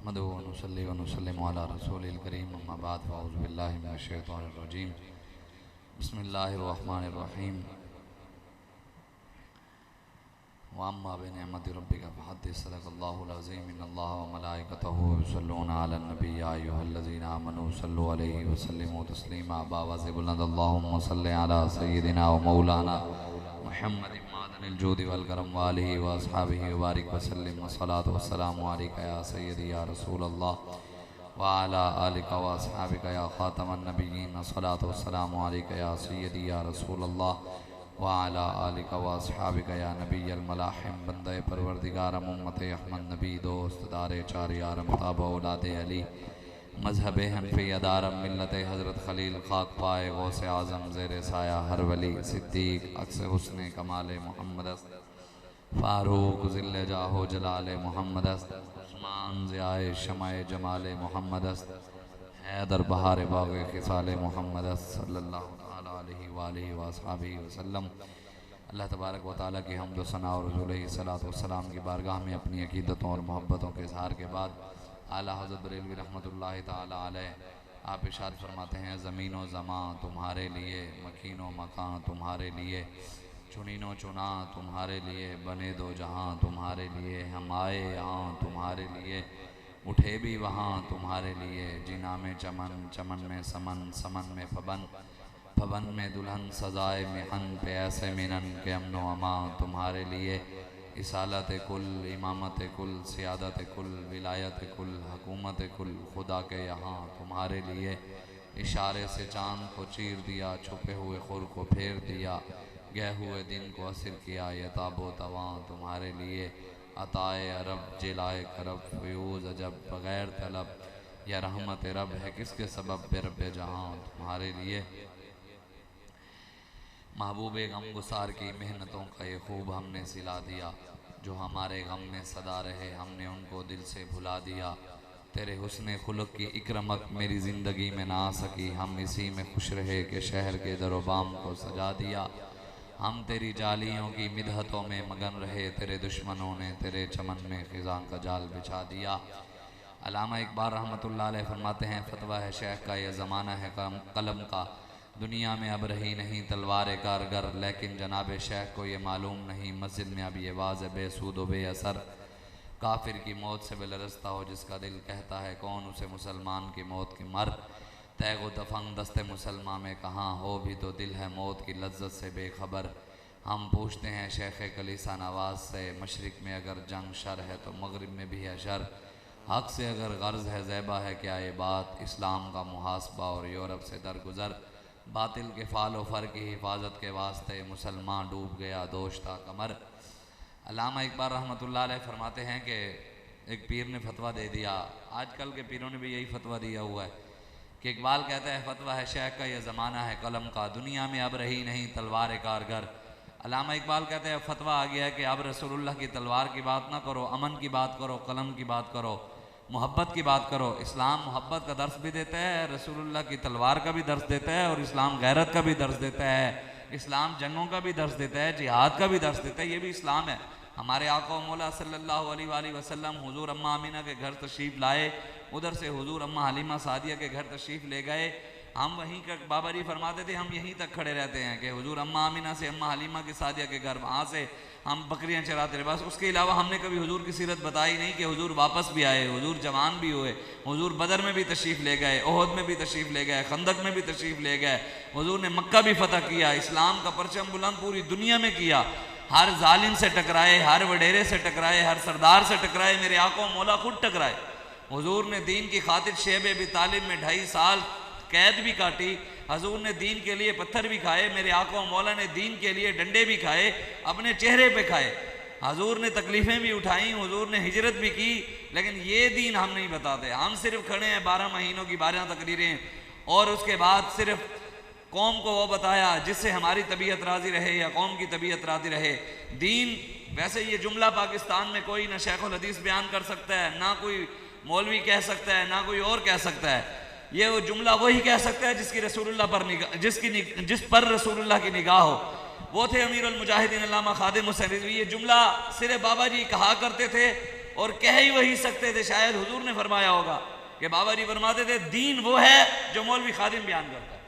नहमदुहु व नुसल्ली व नुसल्लिमु अला रसूलिल करीम अम्मा बाद फ़अऊज़ु बिल्लाहि मिनश शैतानिर रजीम बिस्मिल्लाहिर रहमानिर रहीम व अम्मा बिनिअमति रब्बिका फ़हद्दिस सदक़ल्लाहुल अज़ीम इन्नल्लाहा व मलाइकतहु युसल्लूना अलन नबी या अय्युहल्लज़ीना आमनू सल्लु अलैहि व सल्लिमू तस्लीमा बावाज़ि बुलंद अल्लाहुम्मा सल्लि अला सय्यिदिना व मौलाना मुहम्मदिन मादनिल जूदि वल करम व आलिहि व अस्हाबिहि व बारिक व सल्लिम व सलातु व सलामु अलैका या सय्यदी या रसूलल्लाह व अला आलिका व अस्हाबिका या खातमन नबिय्यीन सलातु व सलामु अलैका या सय्यदी या रसूलल्लाह व अला आलिका व अस्हाबिका या नबिय्यल मलाहिम बंदे परवरदिगार उम्मत अहमद नबी दोस्त दारे चार यार मुताब औलादे अली मजहब हनफी अदारम मिल्लत हज़रत खलील खाक पाए गौसे आज़म ज़ेर साया हर वली सिद्दीक अक्स हुस्न कमाल मोहम्मद फ़ारूक ज़िल्ले जाहो जलाल मोहम्मद उस्मान ज़ियाए शमाए जमाल मोहम्मद हैदर बहार बाग़ खिसाल मोहम्मद सल्लल्लाहु अलैहि व अस्हाबिहि वसल्लम। अल्लाह तबारक व तआला की हम्द व सना और रसूल सलातो व सलाम की बारगाह में अपनी अक़ीदतों और मोहब्बतों के इज़हार के बाद आला हज़रत बरेलवी रहमतुल्लाहि ताला अलैह आप इरशाद फरमाते हैं, ज़मीन व ज़मां तुम्हारे लिए, मकीन व मकान तुम्हारे लिए, चुनीनो चुना तुम्हारे लिए, बने दो जहां तुम्हारे लिए, हम आए यहाँ तुम्हारे लिए, उठे भी वहाँ तुम्हारे लिए, जिना में चमन, चमन में समन, समन में फबन, फबन में दुल्हन, सजाए मिहन पे ऐसे मिनन के अमन व अमा तुम्हारे लिए, इसालत कुल, इमामत कुल, सियादत कुल, विलायत कुल, हुकूमत कुल खुदा के यहाँ तुम्हारे लिए, इशारे से चाँद को चीर दिया, छुपे हुए खुर को फेर दिया, गए हुए दिन को असर किया, ये ताबो तवां तुम्हारे लिए, अताए अरब जिलाए करब, फ्यूज़ अजब बग़ैर तलब, या रहमत रब है किसके सबब बेरब जहाँ तुम्हारे लिए। महबूब गम गुसार की मेहनतों का ये खूब हमने सिला दिया, जो हमारे गम में सदा रहे हमने उनको दिल से भुला दिया, तेरे हुस्न खुलक की इकरमत मेरी ज़िंदगी में ना आ सकी, हम इसी में खुश रहे कि शहर के दरोबाम को सजा दिया, हम तेरी जालियों की मिदहतों में मगन रहे, तेरे दुश्मनों ने तेरे चमन में ख़िज़ां का जाल बिछा दिया। अल्लामा इकबाल रहमतुल्लाह अलैह फरमाते हैं, फतवा है शेख का ये ज़माना है कलम का, दुनिया में अब रही नहीं तलवार कारगर, लेकिन जनाब शेख को ये मालूम नहीं मस्जिद में अब ये वाज़ बेसूद व बेअसर, काफिर की मौत से बेलरस्ता हो जिसका दिल कहता है कौन उसे मुसलमान की मौत की मर, तैगो दफंग दस्ते मुसलमान में कहाँ हो भी तो दिल है मौत की लज्जत से बेखबर। हम पूछते हैं शेख कलीसा नवाज से, मशरिक़ में अगर जंग शर है तो मगरिब में भी है शर, हक़ से अगर गर्ज़ है ज़ैबा है क्या ये बात, इस्लाम का मुहासबा और यूरोप से दरगुज़र, बातिल के फ़ाल व फ़र की हिफाजत के वास्ते मुसलमान डूब गया दोश्ता कमर। अल्लामा इकबाल रहमतुल्लाह अलैह फरमाते हैं कि एक पीर ने फतवा दे दिया, आजकल के पीरों ने भी यही फतवा दिया हुआ है कि इकबाल कहता है फतवा है शेख का ये ज़माना है कलम का, दुनिया में अब रही नहीं तलवार कारगर। अल्लामा इकबाल कहते हैं फतवा आ गया है कि अब रसूलुल्लाह की तलवार की बात ना करो, अमन की बात करो, कलम की बात करो, मोहब्बत की बात करो। इस्लाम मोहब्बत का दर्स भी देता है, रसूलुल्लाह की तलवार का भी दर्स देता है, और इस्लाम गैरत का भी दर्स देता है, इस्लाम जंगों का भी दर्स देता है, जिहाद का भी दर्स देता है, ये भी इस्लाम है। हमारे आका मौला सल्लल्लाहु अलैहि वसल्लम हुजूर अम्मा आमिना के घर तशरीफ़ लाए, उधर से हुजूर अम्मा हलीमा सादिया के घर तशरीफ़ ले गए, हम वहीं का बाबा जी फरमाते थे हम यहीं तक खड़े रहते हैं कि हुजूर अम्मा आमिना से अम्मा हलीमा की सादिया के घर, वहाँ से हम बकरियां चराते रहे, बस उसके अलावा हमने कभी हुजूर की सीरत बताई नहीं कि हुजूर वापस भी आए, हुजूर जवान भी हुए, हुजूर बदर में भी तशरीफ़ ले गए, ओहद में भी तशरीफ़ ले गए, खंदक में भी तशरीफ़ ले गए, हुजूर ने मक्का भी फ़तह किया, इस्लाम का परचम बुलंद पूरी दुनिया में किया, हर जालिम से टकराए, हर वडेरे से टकराए, हर सरदार से टकराए, मेरे आका मौला खुद टकराए। हुजूर ने दीन की खातिर शेब अबी तालिब में 2.5 साल कैद भी काटी, हजूर ने दीन के लिए पत्थर भी खाए, मेरे आका मौला ने दीन के लिए डंडे भी खाए, अपने चेहरे पे खाए, हजूर ने तकलीफ़ें भी उठाई, हुजूर ने हिजरत भी की, लेकिन ये दीन हम नहीं बताते, हम सिर्फ खड़े हैं 12 महीनों की 12 तकरीरें, और उसके बाद सिर्फ कौम को वो बताया जिससे हमारी तबीयत राज़ी रहे या कौम की तबीयत राज़ी रहे। दीन वैसे ये जुमला पाकिस्तान में कोई ना शेखुल हदीस बयान कर सकता है, ना कोई मौलवी कह सकता है, ना कोई और कह सकता है, ये वो जुमला वही कह सकता है जिसकी रसूलुल्लाह पर निगाह, जिस पर रसूलुल्लाह की निगाह हो। वो थे अमीरुल मुजाहिदीन अल्लामा खादिम हुसैन रिज़वी। ये जुमला सिर्फ बाबा जी कहा करते थे और कह ही वही सकते थे। शायद हुजूर ने फरमाया होगा कि बाबा जी फरमाते थे दीन वो है जो मौलवी खादिम बयान करता है।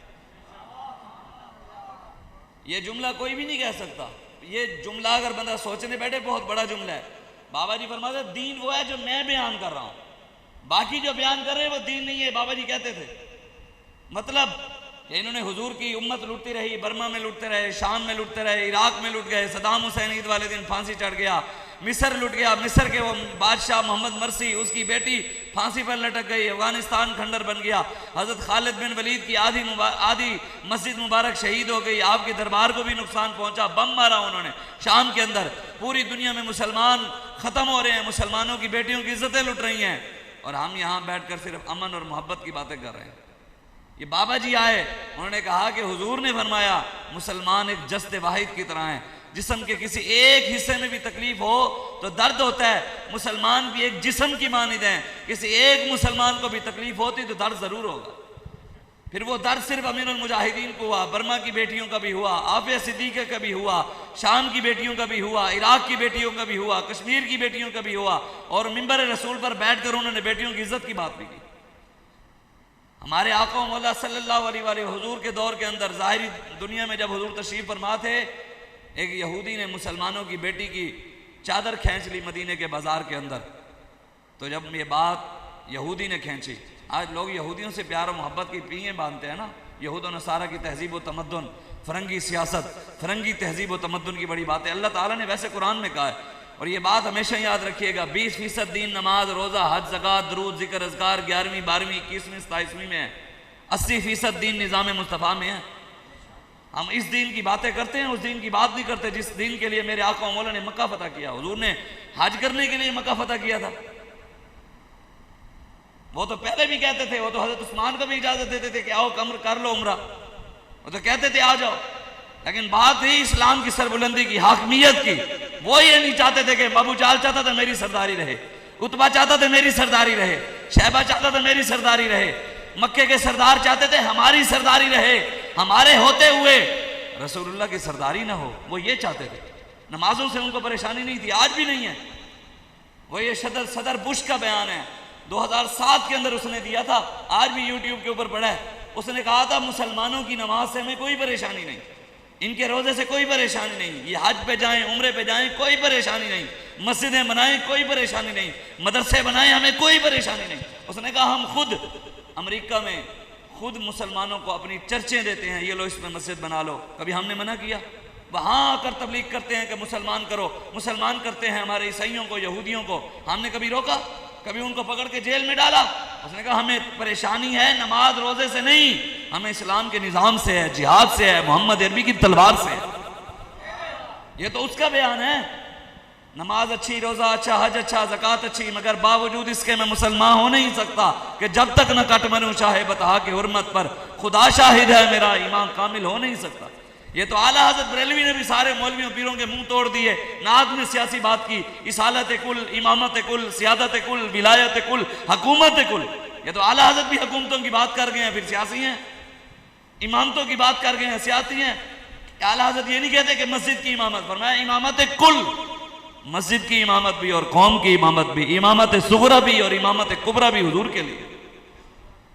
ये जुमला कोई भी नहीं कह सकता। ये जुमला अगर बंदा सोचने बैठे बहुत बड़ा जुमला है। बाबा जी फरमाते दीन वो है जो मैं बयान कर रहा हूं, बाकी जो बयान कर रहे हैं वो दीन नहीं है। बाबा जी कहते थे मतलब कि इन्होंने हुजूर की उम्मत लूटती रही, बर्मा में लूटते रहे, शाम में लूटते रहे, इराक में लूट गए, सदाम हुसैन ईद वाले दिन फांसी चढ़ गया, मिस्र लूट गया, मिस्र के वो बादशाह मोहम्मद मरसी उसकी बेटी फांसी पर लटक गई, अफगानिस्तान खंडर बन गया, हजरत खालिद बिन वलीद की आधी मस्जिद मुबारक शहीद हो गई, आपके दरबार को भी नुकसान पहुंचा, बम मारा उन्होंने शाम के अंदर। पूरी दुनिया में मुसलमान खत्म हो रहे हैं, मुसलमानों की बेटियों की इज्जतें लुट रही हैं, और हम यहाँ बैठकर सिर्फ अमन और मोहब्बत की बातें कर रहे हैं। ये बाबा जी आए, उन्होंने कहा कि हुजूर ने फरमाया मुसलमान एक जस्द वाहिद की तरह है, जिस्म के किसी एक हिस्से में भी तकलीफ हो तो दर्द होता है। मुसलमान भी एक जिस्म की मानिद है, किसी एक मुसलमान को भी तकलीफ होती तो दर्द जरूर होगा। फिर वो दर्द सिर्फ अमीरुल मुजाहिदीन को हुआ, बर्मा की बेटियों का भी हुआ, आफिया सिद्दीक़ा का भी हुआ, शाम की बेटियों का भी हुआ, इराक की बेटियों का भी हुआ, कश्मीर की बेटियों का भी हुआ, और मिंबर रसूल पर बैठकर उन्होंने बेटियों की इज्जत की बात भी की। हमारे आका मौला सल्लल्लाहु अलैहि वसल्लम हुजूर के दौर के अंदर ज़ाहिरी दुनिया में जब हुजूर तशरीफ फरमा थे, एक यहूदी ने मुसलमानों की बेटी की चादर खींच ली मदीने के बाजार के अंदर। तो जब ये बात यहूदी ने खींची, आज लोग यहूदियों से प्यार और मोहब्बत की पीएं बांधते हैं ना, यहूद और नसारा की तहजीब व तमद्दुन, फरंगी सियासत, फरंगी तहजीब व तमद्दुन की बड़ी बात है। अल्लाह ताला ने वैसे कुरान में कहा है, और ये बात हमेशा याद रखिएगा, 20% दीन नमाज रोज़ा हज ज़कात दरूद ज़िक्र अज़कार 11वीं 12वीं 21वीं 27वीं में है, 80% दीन निज़ाम मुस्तफ़ा में है। हम इस दीन की बातें करते हैं, उस दीन की बात नहीं करते जिस दीन के लिए मेरे आका मौला ने मक्का फतह किया। हुजूर ने हज करने के लिए मक्का फतह किया था। वो तो पहले भी कहते थे, वो तो हजरत उस्मान को भी इजाजत देते थे कि आओ कमर कर लो उम्रा, वो तो कहते थे आ जाओ। लेकिन बात ही इस्लाम की सरबुलंदी की, हाकमियत की। वो ये नहीं चाहते थे कि अबू जाल चाहता था मेरी सरदारी रहे, उतबा चाहता था मेरी सरदारी रहे, शैबा चाहता था मेरी सरदारी रहे, मक्के के सरदार चाहते थे हमारी सरदारी रहे, हमारे होते हुए रसूलुल्लाह की सरदारी ना हो। वो ये चाहते थे। नमाजों से उनको परेशानी नहीं थी, आज भी नहीं है। वो ये सदर बुश का बयान है, 2007 के अंदर उसने दिया था, आज भी यूट्यूब के ऊपर पड़ा है। उसने कहा था मुसलमानों की नमाज से हमें कोई परेशानी नहीं, इनके रोजे से कोई परेशानी नहीं, ये हज पे जाएं उम्रे पे जाएं कोई परेशानी नहीं, मस्जिदें बनाएं कोई परेशानी नहीं, मदरसे बनाएं हमें कोई परेशानी नहीं। उसने कहा हम खुद अमेरिका में खुद मुसलमानों को अपनी चर्चें देते हैं, ये लो इसमें मस्जिद बना लो, कभी हमने मना किया? वहाँ आकर तबलीग करते हैं कि मुसलमान करो, मुसलमान करते हैं हमारे ईसाइयों को, यहूदियों को, हमने कभी रोका? कभी उनको पकड़ के जेल में डाला? उसने कहा हमें परेशानी है नमाज रोजे से नहीं, हमें इस्लाम के निज़ाम से है, जिहाद से है, मोहम्मद अरबी की तलवार से है। ये तो उसका बयान है, नमाज अच्छी, रोजा अच्छा, हज अच्छा, ज़कात अच्छी, मगर बावजूद इसके मैं मुसलमान हो नहीं सकता कि जब तक न कट मरूं शाहे बता के हुर्मत पर, खुदा शाहिद है मेरा ईमान कामिल हो नहीं सकता। ये तो आला हज़रत बरेलवी ने भी सारे मौलवियों पीरों के मुंह तोड़ दिए। नाद में सियासी बात की, इसालत कुल, इमामत कुल, सियादत कुल, विलायत कुल, हुकूमत कुल। ये तो आला हज़रत भी हुकूमतों की बात कर गए हैं, फिर सियासी हैं, इमामतों की बात कर गए हैं, सियासी हैं। आला हज़रत ये नहीं कहते कि मस्जिद की इमामत, फरमाया इमामत कुल, मस्जिद की इमामत भी और कौम की इमामत भी, इमामत सुगरा भी और इमामत कुबरा भी हुजूर के लिए,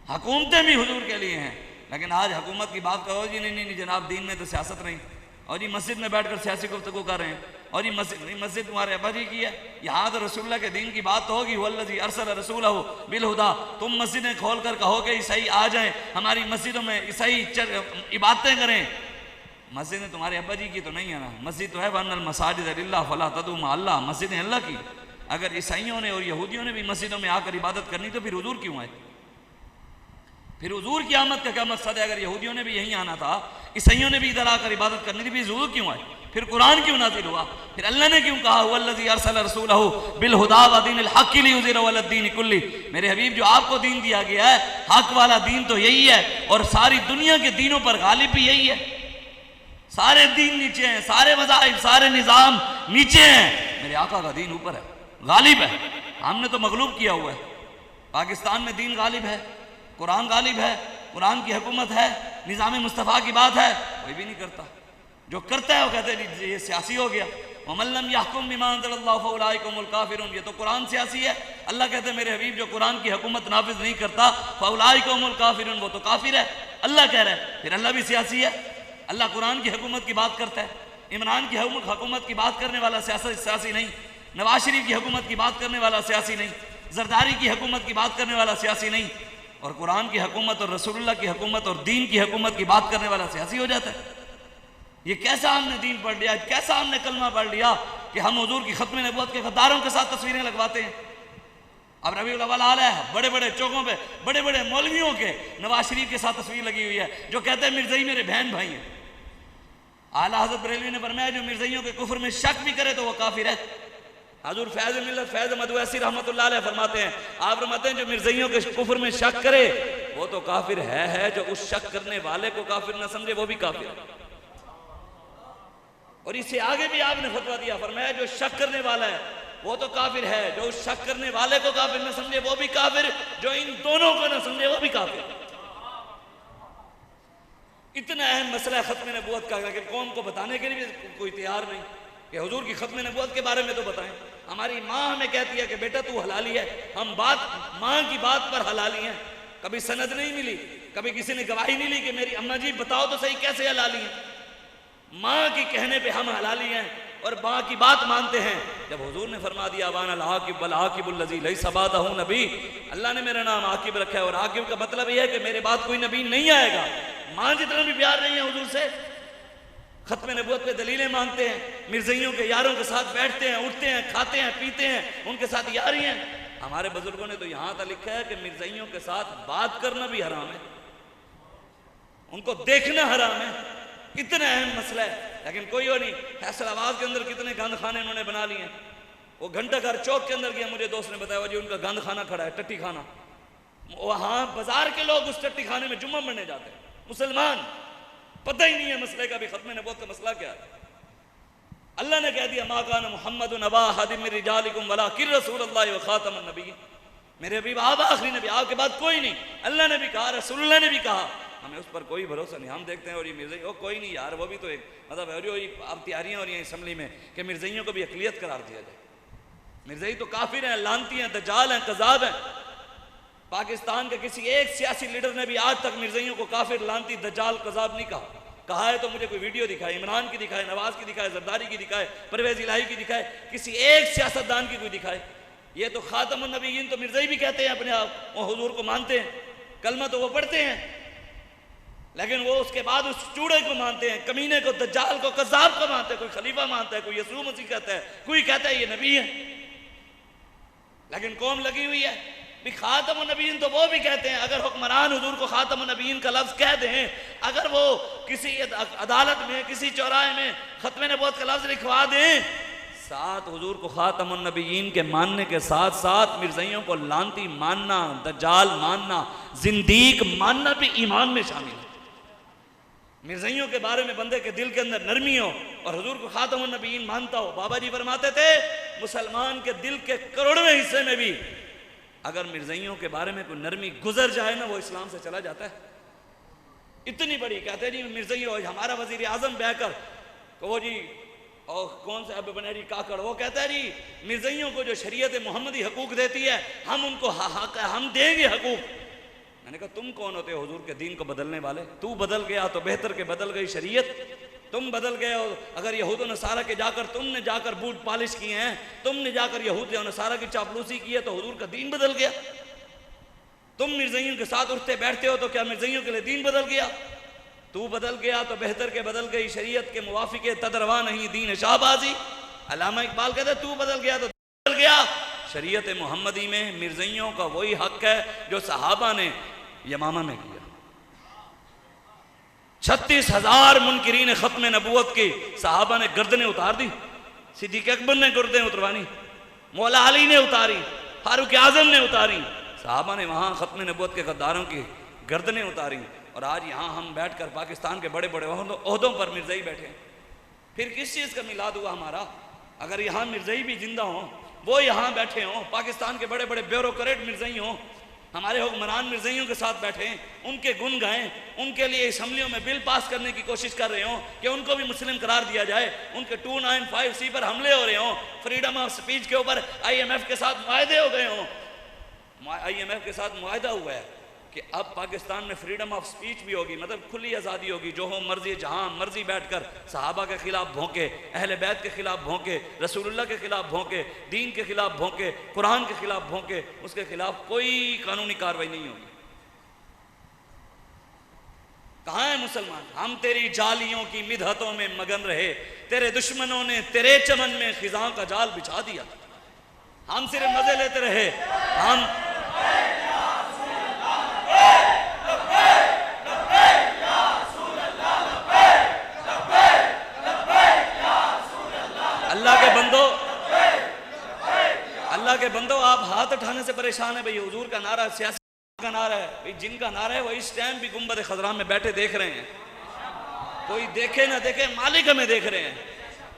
हुकूमतें भी हुजूर के लिए हैं। लेकिन आज हुकूमत की बात करो जी, नहीं जनाब दीन में तो सियासत नहीं, और जी मस्जिद में बैठकर सियासी गुफ्तगू कर रहे हैं, और ये मस्जिद तुम्हारे अब्बा जी की है। यहाँ तो रसूलुल्लाह के दीन की बात तो होगी, वल्लज़ी अरसल रसूलहु बिल हुदा। तुम मस्जिदें खोल कर कहो कि ईसाई आ जाएं, हमारी मस्जिदों में ईसाई इबादतें करें। मस्जिदें तुम्हारे अब्बा जी की तो नहीं है ना, मस्जिद तो है वन्नल मसाजिद लिल्लाह फला तदू मा अल्लाह, मस्जिदें अल्लाह की। अगर ईसाइयों ने और यहूदियों ने भी मस्जिदों में आकर इबादत करनी तो फिर हुजूर क्यों आए? फिर हुजूर की आमद का क्या मकसद है? अगर यहूदियों ने भी यहीं आना था, ईसाइयों ने भी इधर आकर इबादत करनी थी, फिर हुजूर क्यों आए? फिर कुरान क्यों नाज़िल हुआ? फिर अल्लाह ने क्यों कहा वल्लज़ी अरसल रसूलहु बिल हुदा व दीनिल हक़ लियुज़हिरहु अला दीन कुल्ली? मेरे हबीब जो आपको दीन दिया गया है, हक वाला दीन तो यही है, और सारी दुनिया के दीनों पर गालिब भी यही है। सारे दीन नीचे हैं, सारे मज़ाहिब, सारे निज़ाम नीचे हैं, मेरे आका का दीन ऊपर है, गालिब है। हमने तो मगलूब किया हुआ है। पाकिस्तान में दीन गालिब है, कुरान गालिब है, कुरान की हुकूमत है, निज़ाम मुस्तफ़ा की बात है, कोई भी नहीं करता। जो करता है वो कहते हैं ये सियासी हो गया, वमल्लम यहकुम बिमा अंज़लल्लाहु फउलाइका हुमुल काफिरून, ये तो कुरान सियासी है। अल्लाह कहते हैं मेरे हबीब जो कुरान की हुकूमत नाफिज नहीं करता फउलाइका हुमुल काफिरून, वो तो काफिर है। अल्लाह कह रहा है, फिर अल्लाह भी सियासी है। अल्लाह कुरान की हुकूमत की बात करता है, इमरान की हुकूमत की बात करने वाला सियासी नहीं, नवाज शरीफ की हुकूमत की बात करने वाला सियासी नहीं, जरदारी की हुकूमत की बात करने वाला सियासी नहीं, और कुरान की हुकूमत और रसूलुल्लाह की हुकूमत और दीन की हुकूमत की बात करने वाला सियासी हो जाता है। ये कैसा हमने दीन पढ़ लिया, कैसा हमने कलमा पढ़ लिया कि हम हुजूर की खत्म नबूवत के गद्दारों के साथ तस्वीरें लगवाते हैं। अब रबीउल अव्वल आ रहा है, बड़े बड़े चौकों पे बड़े बड़े मौलवियों के नवाज शरीफ के साथ तस्वीर लगी हुई है, जो कहते हैं मिर्ज़ई मेरे बहन भाई हैं। आला हज़रत बरेलवी ने फरमाया जो मिर्ज़इयों के कुफ्र में शक भी करे तो वो काफिर है। हजूर फैज़ मिल्लत फैज़ मदवैसी रहमतुल्लाह अलैह फरमाते हैं, आप फरमाते हैं जो मिर्ज़इयों के कुफ्र में शक करे वो तो काफिर है, जो उस शक करने वाले को काफिर न समझे वो भी काफिर है। और इससे आगे भी आपने फतवा दिया, फरमाया जो शक करने वाला है वो तो काफिर है, जो उस शक करने वाले को काफिर न समझे वो भी काफिर, जो इन दोनों को न समझे वो भी काफिर। इतना अहम मसला है खत्म नबूवत का, लेकिन कौम को बताने के लिए भी कोई तैयार नहीं कि हुजूर की खत्म नबूवत के बारे में तो बताएं। हमारी माँ हमें कहती है कि बेटा तू हलाली है, हम बात माँ की बात पर हलाली हैं। कभी सनद नहीं मिली, कभी किसी ने गवाही नहीं ली कि मेरी अम्मा जी बताओ तो सही कैसे हलाली हैं। माँ की कहने पे हम हलाली हैं और माँ की बात मानते हैं। जब हुजूर ने फरमा दिया वान अल आकिब वल आकिबुल लज़ी लैसा बादहु नबी, अल्लाह ने मेरा नाम आकिब रखा है और आकिब का मतलब यह है कि मेरे बाद कोई नबी नहीं आएगा। माँ जितना भी प्यार नहीं है हुजूर से, खत्म नबूवत पे दलीलें मांगते हैं, मिर्ज़इयों के यारों के साथ बैठते हैं, उठते हैं, खाते हैं, पीते हैं, उनके साथ यारी हैं। हमारे बुजुर्गों ने तो यहाँ तक लिखा है कि मिर्ज़इयों के साथ बात करना भी हराम है, उनको देखना हराम है। इतना अहम मसला है, लेकिन कोई वो नहीं। फैसलाबाद के अंदर कितने गंद खाने उन्होंने बना लिए हैं। वो घंटाघर चौक के अंदर गया, मुझे दोस्त ने बताया जी उनका गंद खाना खड़ा है, टट्टी खाना। वहाँ बाजार के लोग उस टट्टी खाने में जुम्मा पढ़ने जाते हैं, मुसलमान पता ही नहीं है मसले का भी, खत्म नबूवत का मसला क्या है। अल्लाह ने कह दिया मा कान मुहम्मदुन अबा अहदिम मिन रिजालिकुम वलाकिन रसूलुल्लाह व खातमुन नबी, मेरे हबीब आप आखिरी नबी, आपके बाद कोई नहीं। अल्लाह ने भी कहा, रसूलुल्लाह ने भी कहा, हमें उस पर कोई भरोसा नहीं। हम देखते हैं और ये मिर्ज़ई ओ कोई नहीं यार, वो भी तो एक मतलब अब तैयारियां हो रही हैं असम्बली में कि मिर्ज़इयों को भी अक़लियत करार दिया जाए। मिर्ज़ई तो काफिर हैं, लानती हैं, दज्जाल हैं, कज़ाब हैं। पाकिस्तान के किसी एक सियासी लीडर ने भी आज तक मिर्ज़इयों को काफिर, लानती, दज्जाल, कज़ाब नहीं कहा। कहा है तो मुझे कोई वीडियो दिखाए, इमरान की दिखाए, नवाज की दिखाए, जरदारी की दिखाए, परवेज़ इलाही की दिखाए, किसी एक सियासतदान की कोई दिखाए। ये तो खातमुन नबीयीन तो मिर्ज़ई भी कहते हैं अपने आप, वो हुजूर को मानते हैं, कलमा तो वो पढ़ते हैं, लेकिन वो उसके बाद उस चूड़े को मानते हैं, कमीने को, दज्जाल को, कज़ाब को मानते हैं। कोई खलीफा मानता है, कोई यसू मसीह कहता है, कोई कहता है ये नबी है। लेकिन कौम लगी हुई है भी खातमुन नबीयीन तो वो भी कहते हैं। अगर हुक्मरान हुजूर को खातमुन नबीयीन का लफ्ज़ कह दें, अगर वो किसी अदालत में, किसी चौराहे में खत्म नबूवत का लफ्ज़ लिखवा दें, साथ हुजूर को खातमुन नबीयीन के मानने के साथ साथ मिर्ज़इयों को लानती मानना, दज्जाल मानना, जिंदीक मानना भी ईमान में शामिल है। मिर्ज़इयों के बारे में बंदे के दिल के अंदर नरमी हो और हुजूर को खातमुन नबीयीन मानता हो। बाबा जी फरमाते थे मुसलमान के दिल के करोड़वें हिस्से में भी अगर मिर्ज़इयों के बारे में कोई नरमी गुजर जाए ना, वो इस्लाम से चला जाता है। इतनी बड़ी कहते हैं जी मिर्ज़ई हो, हमारा वज़ीर आज़म बैकर तो वो जी और कौन सा अब बनेरी काकड़, वो कहता है जी मिर्ज़इयों को जो शरीयत मोहम्मदी हकूक़ देती है हम उनको हम देंगे हकूक़। मैंने कहा तुम कौन होते हो हुजूर के दीन को बदलने वाले? तू बदल गया तो बेहतर के बदल गई शरीयत, तुम बदल गए हो। अगर यहूद नसारा के जाकर तुमने जाकर बूट पॉलिश किए हैं, तुमने जाकर यहूद नसारा की चापलूसी की है तो हुजूर का दीन बदल गया। तुम मिर्ज़इयों के साथ उठते बैठते हो तो क्या मिर्ज़इयों के लिए दीन बदल गया? तू बदल गया तो बेहतर के बदल गई, शरीयत के मुवाफिक तदरवा नहीं दीन शाहबाजी। अल्लामा इकबाल कहते तू बदल गया तो बदल गया। शरीयत मोहम्मदी में मिर्ज़इयों का वही हक है जो सहाबा ने यमामा में किया। 36,000 मुनकिरीन खत्म नबूवत की सहाबा ने गर्दनें उतार दी, सिद्दीक़ अकबर ने गर्दनें उतरवानी, मौला अली ने उतारी, फारूक आज़म ने उतारी, सहाबा ने वहाँ खत्म नबूवत के गद्दारों की गर्दनें उतारी। और आज यहाँ हम बैठकर पाकिस्तान के बड़े बड़े ओहदों पर मिर्ज़ई बैठे, फिर किस चीज़ का मिलाद हुआ हमारा? अगर यहाँ मिर्ज़ई भी जिंदा हों, वो यहाँ बैठे हों, पाकिस्तान के बड़े बड़े ब्यूरोक्रेट मिर्ज़ई हों, हमारे हुक्मरान मिर्ज़ाइयों के साथ बैठे, उनके गुण गाएं, उनके लिए असम्बलियों में बिल पास करने की कोशिश कर रहे हो कि उनको भी मुस्लिम करार दिया जाए, उनके 295C पर हमले हो रहे हो, फ्रीडम ऑफ स्पीच के ऊपर IMF के साथ मुआहदे हो गए हो। IMF के साथ मुआहदा हुआ है कि अब पाकिस्तान में फ्रीडम ऑफ स्पीच भी होगी, मतलब खुली आज़ादी होगी, जो हो मर्जी जहाँ मर्जी बैठकर सहाबा के खिलाफ भौंके, अहले बैत के खिलाफ भौंके, रसूलुल्लाह के खिलाफ भौंके, दीन के खिलाफ भौंके, कुरान के खिलाफ भौंके, उसके खिलाफ कोई कानूनी कार्रवाई नहीं होगी। कहाँ है मुसलमान? हम तेरी जालियों की मिदहतों में मगन रहे, तेरे दुश्मनों ने तेरे चमन में खिजां का जाल बिछा दिया, हम सिर्फ मजे लेते रहे। हम अल्लाह के बंदो, आप हाथ उठाने से परेशान है भाई। हुजूर का नारा सियासी का नारा है भाई, जिनका नारा है वो इस टाइम भी गुंबद खजरा में बैठे देख रहे हैं। कोई देखे ना देखे, मालिक हमें देख रहे हैं।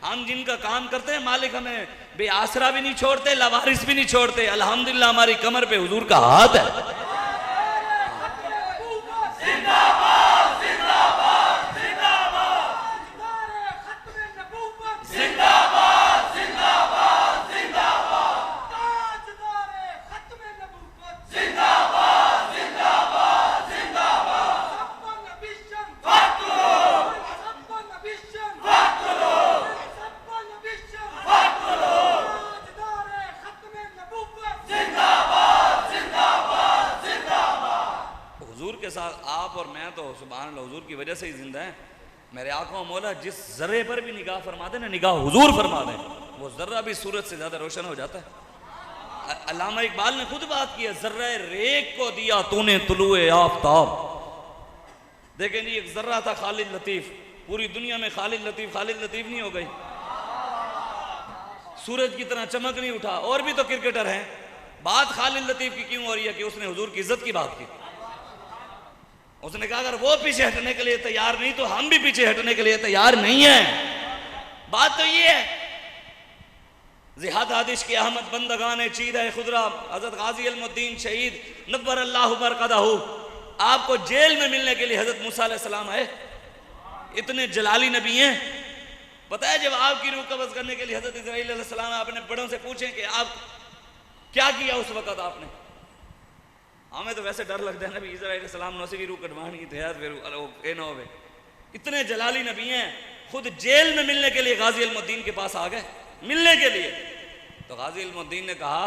हम जिनका काम करते हैं, मालिक हमें बेआसरा भी नहीं छोड़ते, लावारिस भी नहीं छोड़ते। अल्हम्दुलिल्लाह हमारी कमर पे हुजूर का हाथ है। आप और मैं तो सुभान अल्लाह हुजूर की वजह से ही जिंदा है। मेरे आंखों मौला जिस जर्रे पर भी निगाह फरमा दे ना, निगाह हुजूर फरमा दे, वो जर्रा भी सूरज से ज्यादा रोशन हो जाता है। अल्लामा इकबाल ने खुद बात की है, जर्रे रेख को दिया तूने तुलुए आफताब। देखें जी, एक जर्रा था खालिद लतीफ, पूरी दुनिया में खालिद लतीफ नहीं हो गई, सूरज की तरह चमक नहीं उठा। और भी तो क्रिकेटर हैं, बात खालिद लतीफ की क्यों हो रही है कि उसने हुजूर की इज्जत की बात की। उसने कहा अगर वो पीछे हटने के लिए तैयार नहीं तो हम भी पीछे हटने के लिए तैयार नहीं है। बात तो ये है, जिहाद हादिश के अहमद बंदगान चीद है खुदरा हजरत गाजी अलमुद्दीन शहीद नब्बर अल्लाहु बरकतहू, आपको जेल में मिलने के लिए हजरत मूसा अलैहिस्सलाम आए। इतने जलाली नबी हैं। पता है जब आपकी रूह कब्ज़ करने के लिए हजरत इस्राईल अलैहिस्सलाम अपने बड़ों से पूछें कि आप क्या किया उस वक़्त आपने, हमें तो वैसे डर लगता है नबी इस्राईल सलाम नौसे की रूह कटवानी फिर ना हो। इतने जलाली नबी हैं, खुद जेल में मिलने के लिए गाजी अलमुद्दीन के पास आ गए मिलने के लिए। तो गाजी अलमुद्दीन ने कहा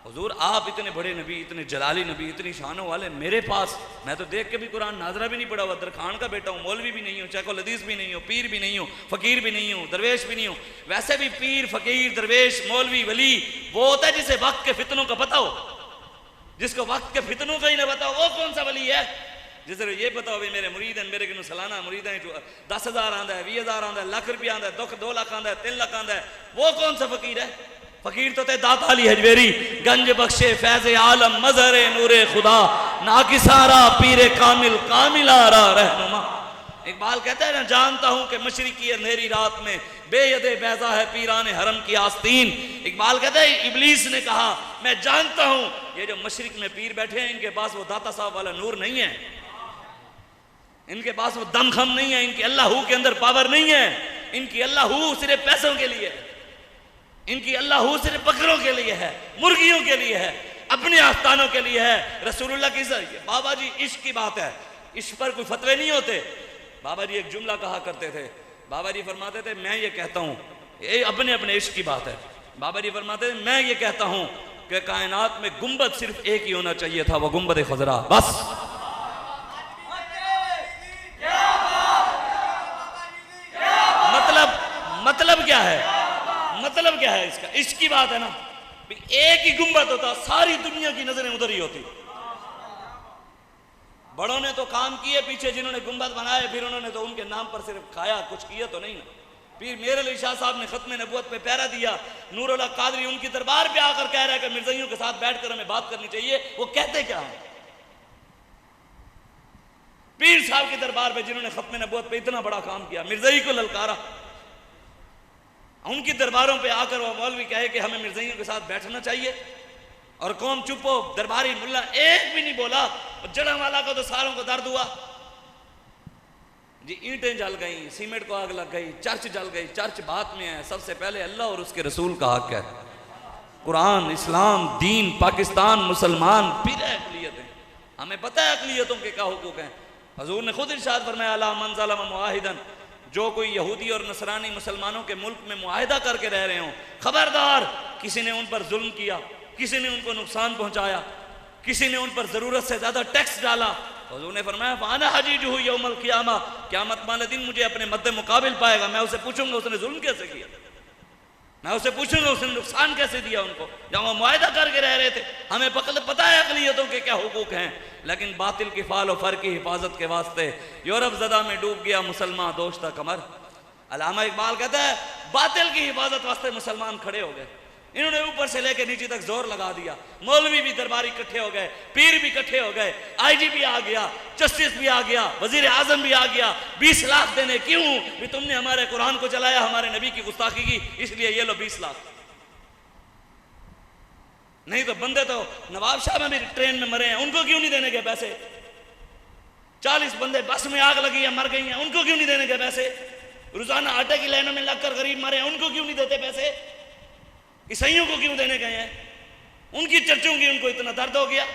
हुजूर आप इतने बड़े नबी, इतने जलाली नबी, इतनी शानों वाले, मेरे पास मैं तो देख के भी कुरान नाजरा भी नहीं पढ़ा हुआ, दरखान का बेटा हूँ, मौलवी भी नहीं हूँ, चैको लदीस भी नहीं हूँ, पीर भी नहीं हूँ, फकीर भी नहीं हूँ, दरवेश भी नहीं हूँ। वैसे भी पीर फकीर दरवेश मौलवी वली वो होता है जिसे वक्त के फितनों का पता हो। जिसको वक्त के फितनों का ही ना बताओ वो कौन सा वली है। जिसे ये बताओ भाई मेरे मुरीद हैं, मेरे किन्नू सालाना मुरीद हैं, 10,000 आंदा है, 20,000 आंदा है, लाख रुपया आंदा है, 2 लाख आंदा है, 3 लाख आंदा है, वो कौन सा फकीर है। फकीर तो थे दाता अली हजवेरी, गंज बख्शे फैज़ आलम मज़हरे नूरे खुदा, ना कि सारा पीरे कामिल कामिलारा रहनुमा। इकबाल कहता है ना, जानता हूं कि मशरिकी अंधेरी रात में बेयदे बैजा है पीराने हरम की आस्तीन। इकबाल कहता है इबलीस ने कहा मैं जानता हूं ये जो मशरिक में पीर बैठे हैं इनके पास वो दाता साहब वाला नूर नहीं है, इनके पास वो दमखम नहीं है, इनकी अल्लाहू के अंदर पावर नहीं है, इनकी अल्लाहू सिर्फ पैसों के लिए, इनकी अल्लाहू सिर्फ बकरों के लिए है, मुर्गियों के लिए है, अपने आस्थानों के लिए है। रसूलुल्लाह की बाबा जी इश्क की बात है, इश्क पर कोई फतवे नहीं होते। बाबा जी एक जुमला कहा करते थे, बाबा जी फरमाते थे मैं ये कहता हूँ, ये अपने अपने इश्क की बात है। बाबा जी फरमाते थे मैं ये कहता हूँ कि कायनात में गुंबद सिर्फ एक ही होना चाहिए था, वो गुंबद खजरा बस। मतलब क्या है, मतलब क्या है इसका, इश्क की बात है ना। एक ही गुंबद होता सारी दुनिया की नजरें उधर ही होती। बड़ों ने तो काम किए पीछे, जिन्होंने गुंबद बनाए फिर उन्होंने तो उनके नाम पर सिर्फ खाया, कुछ किया तो नहीं ना। पीर मेर अली शाह साहब ने खत्म नबूवत पे पहरा दिया, नूरुल्लाह कादरी उनकी दरबार पे आकर कह रहा है कि मिर्ज़ाइयों के साथ बैठकर हमें बात करनी चाहिए। वो कहते क्या है पीर साहब के दरबार पे जिन्होंने खत्म नबूवत पे इतना बड़ा काम किया, मिर्ज़ाई को ललकारा, उनकी दरबारों पे आकर वो मौलवी कहे कि हमें मिर्ज़ाइयों के साथ बैठना चाहिए। और कौम चुपो, दरबारी मुल्ला एक भी नहीं बोला। और जड़ा वाला को तो सारों को दर्द हुआ जी, ईंटें जल गई, सीमेंट को आग लग गई, चर्च जल गई। चर्च बात में है, सबसे पहले अल्लाह और उसके रसूल का हक है। कुरान, इस्लाम, दीन, पाकिस्तान, मुसलमान, फिर अक़लियतें। हमें पता है अक़लियतों के क्या हुकूक हैं। हजूर ने खुद इरशाद फरमाया, अला मन ज़लम मुआहिदन, जो कोई यहूदी और नसरानी मुसलमानों के मुल्क में मुआहिदा करके रह रहे हों, खबरदार किसी ने उन पर जुल्म किया, किसी ने उनको नुकसान पहुंचाया, किसी ने उन पर ज़रूरत से ज़्यादा टैक्स डाला, हुजूर ने फरमाया फाना हजीजुहु यौमल क़ियामा, क़यामत वाले दिन मुझे अपने मद्दे मुकाबिल पाएगा। मैं उसे पूछूंगा उसने जुल्म कैसे किया, मैं उसे पूछूंगा उसने नुकसान कैसे दिया उनको, जब वो मुआहिदा करके रह रहे थे। हमें पता है अक़लियतों के क्या हुकूक हैं, लेकिन बातिल की फाल और फर की हिफाजत के वास्ते यूरोप ज़दा में डूब गया मुसलमान दोस्त कमर। अल्लामा इकबाल कहता है बातिल की हिफाजत वास्ते मुसलमान खड़े हो गए। इन्होंने ऊपर से लेकर नीचे तक जोर लगा दिया। मौलवी भी दरबारी इकट्ठे हो गए, पीर भी इकट्ठे हो गए, आईजी आ गया, जस्टिस भी आ गया, वजीर आजम भी आ गया। 20 लाख देने क्यों? भी तुमने हमारे कुरान को चलाया, हमारे नबी की गुस्ताखी की, इसलिए ये लो 20 लाख। नहीं तो बंदे तो नवाब शाह में भी ट्रेन में मरे हैं, उनको क्यों नहीं देने के पैसे? 40 बंदे बस में आग लगी है, मर गई हैं, उनको क्यों नहीं देने के पैसे? रोजाना आटे की लाइनों में लगकर गरीब मरे हैं, उनको क्यों नहीं देते पैसे? ईसाइयों को क्यों देने गए हैं? उनकी चर्चों की उनको इतना दर्द हो गया।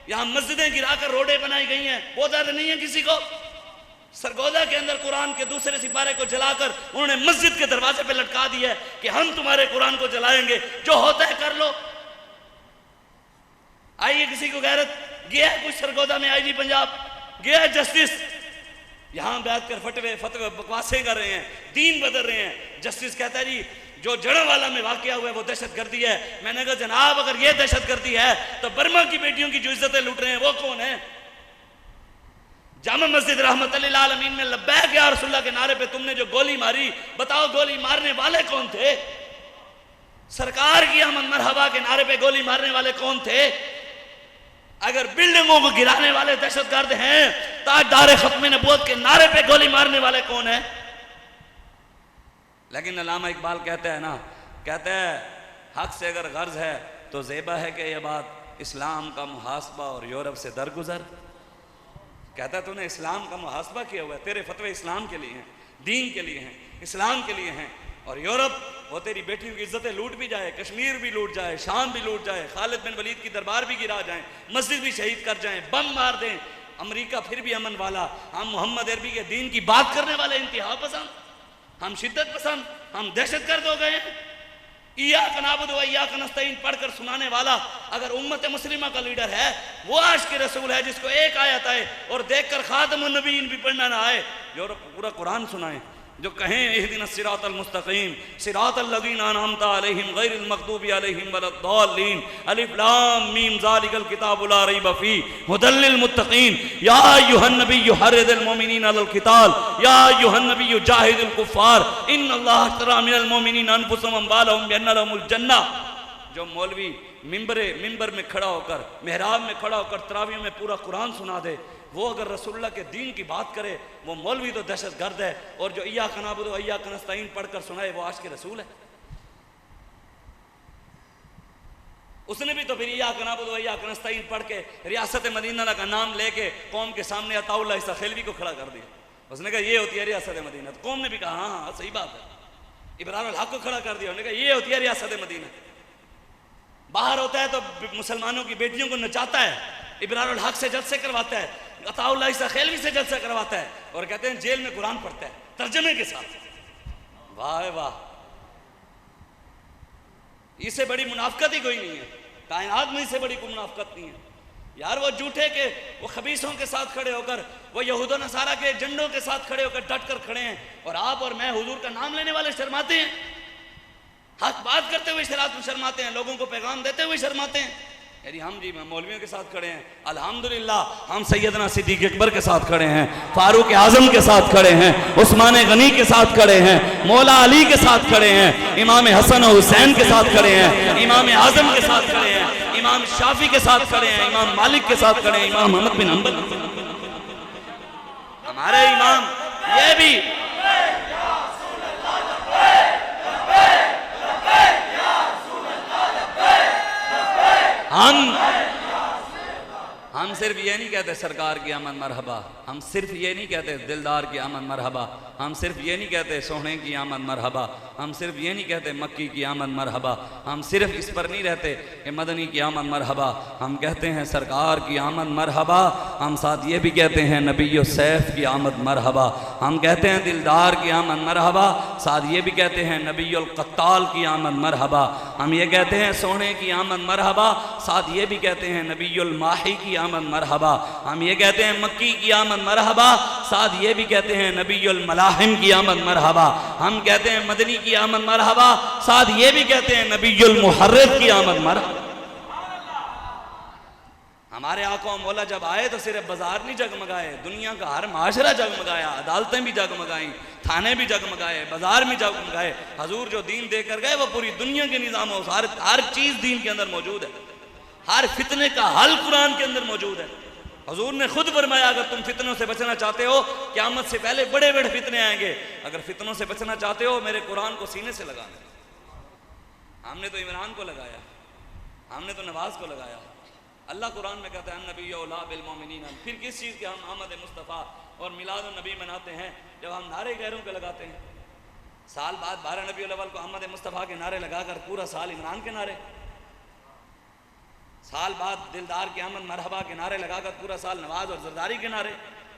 यहां मस्जिदें गिराकर रोडें बनाई गई हैं, वो दर्द नहीं है किसी को। सरगोदा के अंदर कुरान के दूसरे सिपारे को जलाकर उन्होंने मस्जिद के दरवाजे पे लटका दिया है कि हम तुम्हारे कुरान को जलाएंगे, जो होता है कर लो। आइए किसी को गैरत, गया है कुछ सरगोदा में आईजी पंजाब, गया है जस्टिस, यहां बैठकर फतवे बकवासें कर रहे हैं, दीन बदल रहे हैं। जस्टिस कहता है जी जो जड़ावाला में वाकया हुआ है वो दहशतगर्दी है। मैंने कहा जनाब अगर ये दहशतगर्दी है तो बर्मा की बेटियों की जो इज्जतें लूट रहे हैं वो कौन है? जामा मस्जिद रहमतुल्लिल आलमीन में लब्बैक या रसूलुल्लाह के नारे पे तुमने जो गोली मारी, बताओ गोली मारने वाले कौन थे? सरकार की अमन मरहबा के नारे पे गोली मारने वाले कौन थे? अगर बिल्डिंगों को गिराने वाले दहशतगर्द हैं, ताजदार खत्म नबूवत के नारे पे गोली मारने वाले कौन है? लेकिन अल्लामा इकबाल कहते हैं ना, कहते हैं हक से अगर गर्ज है तो ज़ेबा है कि यह बात इस्लाम का मुहासबा और यूरोप से दरगुजर। कहता है तूने इस्लाम का मुहासबा किया हुआ है, तेरे फतवे इस्लाम के लिए हैं, दीन के लिए हैं, इस्लाम के लिए हैं। और यूरोप वो तेरी बेटियों की इज्जतें लूट भी जाए, कश्मीर भी लूट जाए, शाम भी लूट जाए, खालिद बिन वलीद की दरबार भी गिरा जाए, मस्जिद भी शहीद कर जाए, बम मार दें, अमेरिका फिर भी अमन वाला। हम मोहम्मद अरबी के दीन की बात करने वाले इंतहा पसंद, हम शिद्दत पसंद, हम दहशतगर्द हो गए। इय्याका नअबुदु व इय्याका नस्तईन पढ़कर सुनाने वाला अगर उम्मत मुस्लिमा का लीडर है, वो आशिक रसूल है जिसको एक आयत आए और देखकर खातमुन नबीयीन भी पढ़ना ना आए, जो पूरा कुरान सुनाए, जो कहें इहदिनस सिरातल मुस्तकीम सिरातल लज़ीना अनअमता अलैहिम गैरिल मग़दूबि अलैहिम वलद्दाल्लीन अलिफ लाम मीम ज़ालिकल किताबु ला रैब फ़ीह हुदल लिल मुत्तक़ीन या अय्युहन नबिय्यु हर्रिदिल मुमिनीना अलल क़िताल या अय्युहन नबिय्यु जाहिदिल कुफ़्फ़ार इन्नल्लाह अश्तरा मिनल मुमिनीना अनफुसहुम व अम्वालहुम बिअन्ना लहुमुल जन्नह। जो मौलवी मिंबर में खड़ा होकर, मेहराब में खड़ा होकर तरावी में पूरा कुरान सुना दे, वो अगर रसूलुल्लाह के दीन की बात करे, वो मौलवी तो दहशतगर्द है। और जो इय्याका नअबुदु व इय्याका नस्तईन पढ़कर सुनाए, वो आशिक रसूल है। उसने भी तो फिर इय्याका नअबुदु व इय्याका नस्तईन पढ़ के रियासत मदीना का नाम लेके कौम के सामने अताउल्लाह सखेलवी को खड़ा कर दिया। उसने कहा ये होती है रियासत मदीना। तो कौम ने भी कहा हाँ हाँ सही बात है। इब्रारुल हक को खड़ा कर दिया, उन्होंने कहा ये होती है रियासत मदीना। बाहर होता है तो मुसलमानों की बेटियों को नचाता है, इब्रारुल हक से जलसे करवाता है, अताउल्लाह सखेलवी से जलसा करवाता है, और कहते हैं जेल में कुरान पढ़ता है तर्जमे के साथ। वाह वाह, इससे बड़ी मुनाफकत ही कोई नहीं है, कायनात में इससे बड़ी कोई मुनाफकत नहीं है यार। वो झूठे के, वो खबीसों के साथ खड़े होकर, वो यहूद व नसारा के झंडों के साथ खड़े होकर डट कर खड़े हैं, और आप और मैं हुजूर का नाम लेने वाले शर्माते हैं, हक बात करते हुए शर्माते हैं, लोगों को पैगाम देते हुए शर्माते हैं। यानी हम जी मौलवियों के साथ खड़े हैं, अल्हम्दुलिल्लाह हम सैयदना सिद्दीक अकबर के साथ खड़े हैं, फारूक आजम के साथ खड़े हैं, उस्मान गनी के साथ खड़े हैं, मौला अली के साथ खड़े हैं, इमाम हसन और हुसैन के साथ खड़े हैं, इमाम आजम के साथ खड़े हैं, इमाम शाफी के साथ खड़े हैं, इमाम मालिक के साथ खड़े हैं, इमाम अहमद बिन हंबल, हमारे इमाम। ये भी हम सिर्फ ये नहीं कहते सरकार की आमद मरहबा, हम सिर्फ ये नहीं कहते दिलदार की आमद मरहबा, हम सिर्फ ये नहीं कहते सोहने की आमद मरहबा, हम सिर्फ ये नहीं कहते मक्की की आमद मरहबा, हम सिर्फ इस पर नहीं रहते कि मदनी की आमद मरहबा, हम कहते हैं सरकार की आमद मरहबा, हम साथ ये भी कहते हैं नबी सैफ की आमद मरहबा, हम कहते हैं दिलदार की आमद मरहबा, साथ ये भी कहते हैं नबी कत्ताल की आमद मरहबा, हम ये कहते हैं सोहने की आमद मरहबा, साथ ये भी कहते हैं नबी माही की आमद मरहबा, हम ये कहते हैं मक्की की आमद मरहबा, साथ ये भी कहते हैं नबी मलाहिम की आमद मरहबा, हम कहते हैं मदनी की आमद मरहबा, साथ ये भी कहते हैं नबी मुहर्रिफ की आमद मरहबा। हमारे आका मौला जब आए तो सिर्फ बाजार नहीं जगमगाए, दुनिया का हर माशरा जगमगाया, अदालतें भी जगमगाई, थाने भी जगमगाए, बाजार भी जगमगाए। हजूर जो दीन देकर गए वो पूरी दुनिया के निज़ाम हो, हर चीज़ दीन के अंदर मौजूद है, हर फितने का हल कुरान के अंदर मौजूद है। हजूर ने खुद फरमाया अगर तुम फितनों से बचना चाहते हो, क़यामत से पहले बड़े बड़े फितने आएंगे, अगर फितनों से बचना चाहते हो मेरे कुरान को सीने से लगाना। हमने तो इमरान को लगाया, हमने तो नवाज को लगाया। अल्लाह कुरान में कहता है नबी औला बिल मोमिनीन। फिर किस चीज़ के हम आमद मुस्तफ़ा और मिलाद नबी मनाते हैं? जब हम नारे गैरों के लगाते हैं। साल बाद 12 रबीउल अव्वल को अहमद मुस्तफ़ा के नारे लगाकर पूरा साल इमरान के नारे, साल बाद दिलदार के अहमद मरहबा के नारे लगाकर पूरा साल नवाज और जरदारी के नारे।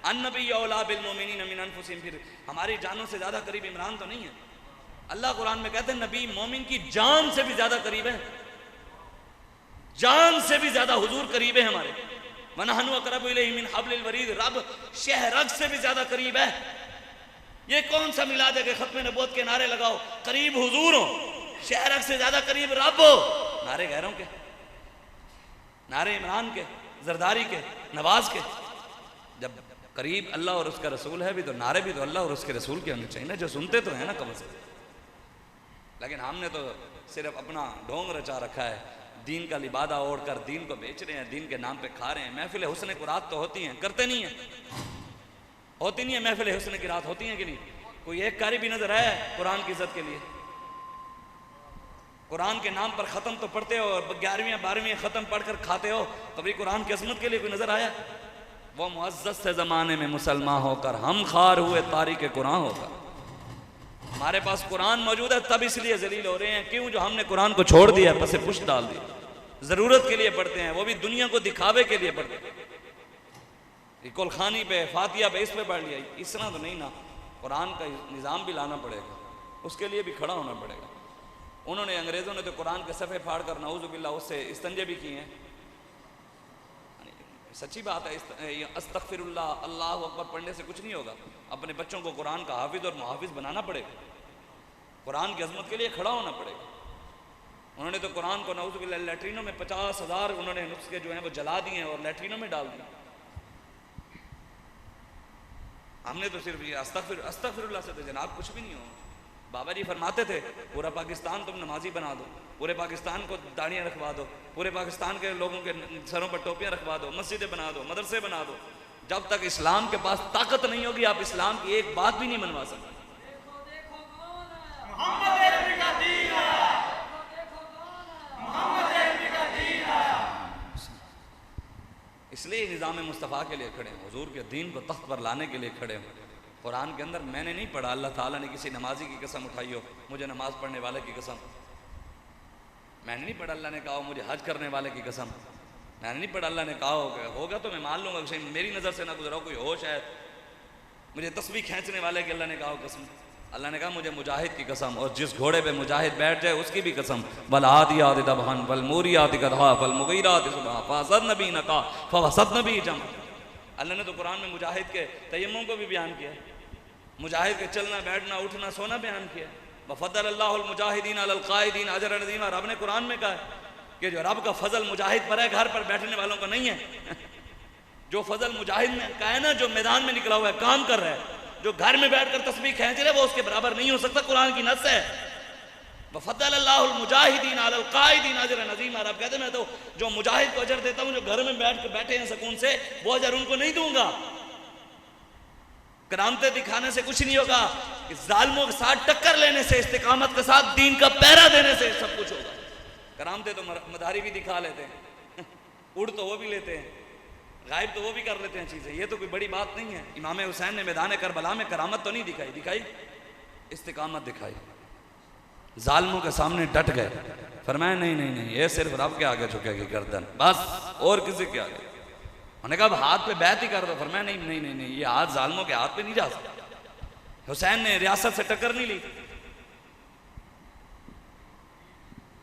अन्नबी औला बिल मोमिनीन मिन अनफुसिहिम, फिर हमारी जानों से ज़्यादा करीब इमरान तो नहीं है। अल्लाह कुरान में कहते हैं नबी मोमिन की जान से भी ज़्यादा करीब है, जान से भी ज्यादा हुजूर करीब है हमारे। वनहनु अक़रबु इलैहि मिन हब्लिल वरीद, रब शहरग से भी ज्यादा करीब है। ये कौन सा मिलाद है कि खत्म नबूवत के नारे लगाओ, करीब हुजूर हो, शहरग से ज्यादा करीब रब हो। नारे गैरों के, नारे इमरान के, जरदारी के, नवाज के। जब करीब अल्लाह और उसका रसूल है भी तो नारे भी तो अल्लाह और उसके रसूल के होने चाहिए ना, जो सुनते तो है ना कम से कम। लेकिन हमने तो सिर्फ अपना ढोंग रचा रखा है, दीन का लिबादा ओढ़ कर दीन को बेच रहे हैं, दीन के नाम पे खा रहे हैं। महफिल हुस्न की रात तो होती हैं, करते नहीं है, होती नहीं है महफिल हुस्न की रात, होती है कि नहीं? कोई एक कारी भी नजर आया कुरान की इज्जत के लिए? कुरान के नाम पर ख़त्म तो पढ़ते हो और 11वीं 12वीं ख़त्म पढ़कर खाते हो, कभी कुरान की अज़मत के लिए कोई नजर आया? वो मुअज़्ज़ज़ से ज़माने में मुसलमान होकर हम खार हुए तारीक़ कुरान होकर। हमारे पास कुरान मौजूद है तब इसलिए जलील हो रहे हैं, क्यों? जो हमने कुरान को छोड़ दिया, पसे पुश डाल दिया। जरूरत के लिए पढ़ते हैं, वो भी दुनिया को दिखावे के लिए पढ़ते हैं। कुलखानी पे, फातिया पे, इस पे पढ़ लिया, इस तरह तो नहीं ना। कुरान का निज़ाम भी लाना पड़ेगा, उसके लिए भी खड़ा होना पड़ेगा। उन्होंने, अंग्रेज़ों ने तो कुरान के सफ़े फाड़ कर नऊज़ु बिल्लाह उससे इस्तंजे भी किए हैं। सच्ची बात है, अस्तगफिरुल्लाह, अल्लाहु अकबर पढ़ने से कुछ नहीं होगा। अपने बच्चों को कुरान का हाफिज और मुहाफिज बनाना पड़ेगा, कुरान की अजमत के लिए खड़ा होना पड़ेगा। उन्होंने तो कुरान को नऊज़ु बिल्लाह लैट्रिनों में 50,000 उन्होंने नुस्खे जो हैं वो जला दिए और लैट्रिनों में डाल दिए। हमने तो सिर्फ ये अस्तगफिरुल्लाह से तो जनाब कुछ भी नहीं हो। बाबा जी फरमाते थे पूरा पाकिस्तान तुम नमाजी बना दो, पूरे पाकिस्तान को दाढ़ियाँ रखवा दो, पूरे पाकिस्तान के लोगों के सरों पर टोपियाँ रखवा दो, मस्जिदें बना दो, मदरसे बना दो। जब तक इस्लाम के पास ताकत नहीं होगी आप इस्लाम की एक बात भी नहीं मनवा सकते। इसलिए निज़ाम मुस्तफ़ा के लिए खड़े हैं, हुजूर के दीन को तख्त पर लाने के लिए खड़े हैं। कुरान के अंदर मैंने नहीं पढ़ा, अल्लाह ताला ने किसी नमाजी की कसम उठाई हो, मुझे नमाज पढ़ने वाले की कसम। मैंने नहीं पढ़ा अल्लाह ने कहा मुझे हज करने वाले की कसम। मैंने नहीं पढ़ा अल्लाह ने कहा होगा तो मैं मान लूँगा कि मेरी नज़र से ना गुजरा कोई हो शायद। मुझे तस्बीह खींचने वाले की अल्लाह ने कहा कसम। अल्लाह ने कहा मुझे मुजाहिद की कसम, और जिस घोड़े पे मुजाहिद बैठ जाए उसकी भी कसम। वल आदियात दबहन वल मूरियात क़दहा वल मुगीरात सुबहा फ़अज़रन नका फ़वसतन बिही जमअ। अल्लाह ने तो कुरान में मुजाहिद के तयम्मुम को भी बयान किया, मुजाहिद के चलना बैठना उठना सोना बयान किया। वफ़द्दलल्लाहुल मुजाहिदीन अलल क़ाइदीन अजरन अज़ीमा। रब ने कुरान में कहा कि जो रब का फजल मुजाहिद पर है, घर पर बैठने वालों का नहीं है। जो फजल मुजाहिद में का है ना, जो मैदान में निकला हुआ है, काम कर रहा है, जो घर में बैठकर तस्बीह खींच रहे वो उसके बराबर नहीं हो सकता। कुरान की नस है वफ़द्दलल्लाहुल मुजाहिदीन अलल क़ाइदीन अजरन अज़ीमा। रब कहते मैं तो जो मुजाहिद को अजर देता हूँ, जो घर में बैठे हैं सुकून से, वो अजर उनको नहीं दूंगा। करामतें दिखाने से कुछ नहीं होगा, जालिमों के साथ टक्कर लेने से, इस्तिकामत के साथ दीन का पहरा देने से सब कुछ होगा। करामतें तो मदारी भी दिखा लेते हैं, उड़ तो वो भी लेते हैं, गायब तो वो भी कर लेते हैं चीज़ें। ये तो कोई बड़ी बात नहीं है। इमाम हुसैन ने मैदान करबला में करामत तो नहीं दिखाई, दिखाई इस्तिकामत दिखाई। जालिमों के सामने डट गए, फरमाया नहीं नहीं नहीं, ये सिर्फ रब के आगे झुकेगी गर्दन, बस और किसी के आगे। उन्होंने कहा हाथ पे बैत ही कर दो। फरमाया नहीं नहीं नहीं नहीं, ये हाथ जालिमों के हाथ पे नहीं जा सकता। हुसैन ने रियासत से टक्कर नहीं ली,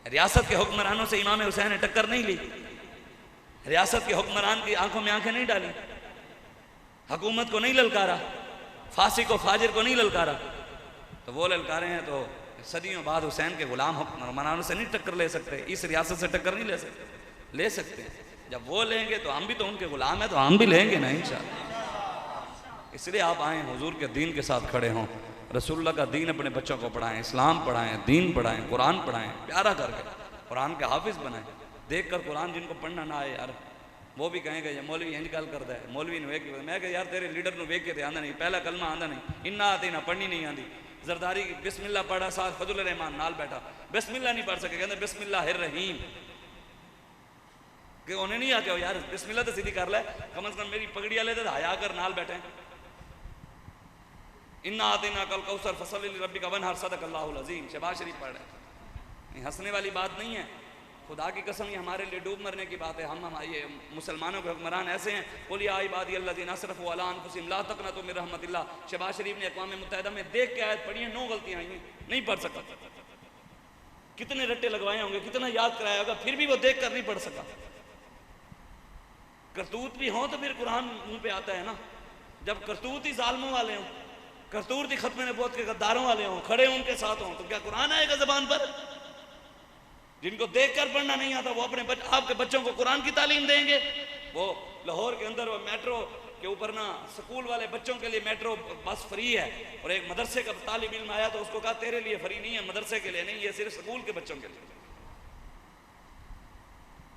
रियासत के हुक्मरानों से इमाम हुसैन ने टक्कर नहीं ली, रियासत के हुक्मरान की आंखों में आंखें नहीं डाली, हुकूमत को नहीं ललकारा, फांसी को फाजिर को नहीं ललकारा। तो वो ललकारे हैं तो सदियों बाद हुसैन के गुलाम हुक्मरानों से नहीं टक्कर ले सकते, इस रियासत से टक्कर नहीं ले सकते। ले सकते हैं, जब वो लेंगे तो हम भी तो उनके गुलाम हैं, तो हम भी लेंगे ना इंशाअल्लाह। इसलिए आप आए हुजूर के दीन के साथ खड़े हों, रसूलुल्लाह का दीन अपने बच्चों को पढ़ाएं, इस्लाम पढ़ाएं, दीन पढ़ाएं, कुरान पढ़ाएं, प्यारा करके कुरान के हाफिज बनाएं। देख कर कुरान जिनको पढ़ना ना आए यार, वो भी कहेंगे ये मौलवी इंज गल करता है, मौलवी ने वेख, मैं कह यार तेरे लीडर ने वेख के आंदा नहीं, पहला कलमा आंदा नहीं, इन्ना आती ना पढ़नी नहीं आती। जरदारी बिस्मिल्लाह पढ़ा, साथ फजल रहमान नाल बैठा, बिस्मिल्लाह नहीं पढ़ सके, कहते बिस्मिल्लाहिर रहीम, कि उन्हें नहीं आते हो यार बिस्मिल्लाह तो सीधी कर ले, कम से कम मेरी पगड़ी वाले तो हया कर नाल बैठे। इन्ना आतीना कल कौसर फसली रब्बिका वनहर सदकल्लाहुल अज़ीम, शहबाज शरीफ पढ़ रहे। हंसने वाली बात नहीं है, खुदा की कसम ये हमारे लिए डूब मरने की बात है। हम ये मुसलमानों के हुक्मरान ऐसे हैं, बोलिए आ इबादी अल्लज़ीना असरफ़ू अला अनफुसिहिम ला तक़नतू मिन रहमतिल्लाह। शहबाज शरीफ ने अक़वाम मुत्तहिदा में देख के आयत पढ़ी है, 9 गलतियाँ आई हैं, नहीं पढ़ सका। कितने रट्टे लगवाए होंगे, कितना याद कराया होगा, फिर भी वो देख कर नहीं पढ़ सका। करतूत भी हो तो फिर कुरान मुंह पे आता है ना। जब करतूत ही जालिमों वाले हों, करतूत ही खत्म नबूवत के गद्दारों वाले हों, खड़े उनके साथ हों, तो क्या कुरान आएगा जबान पर? जिनको देखकर पढ़ना नहीं आता वो अपने आपके बच्चों को कुरान की तालीम देंगे। वो लाहौर के अंदर वो मेट्रो के ऊपर ना स्कूल वाले बच्चों के लिए मेट्रो बस फ्री है, और एक मदरसे का तालिब इल्म आया तो उसको कहा तेरे लिए फ्री नहीं है, मदरसे के लिए नहीं, ये सिर्फ स्कूल के बच्चों के लिए।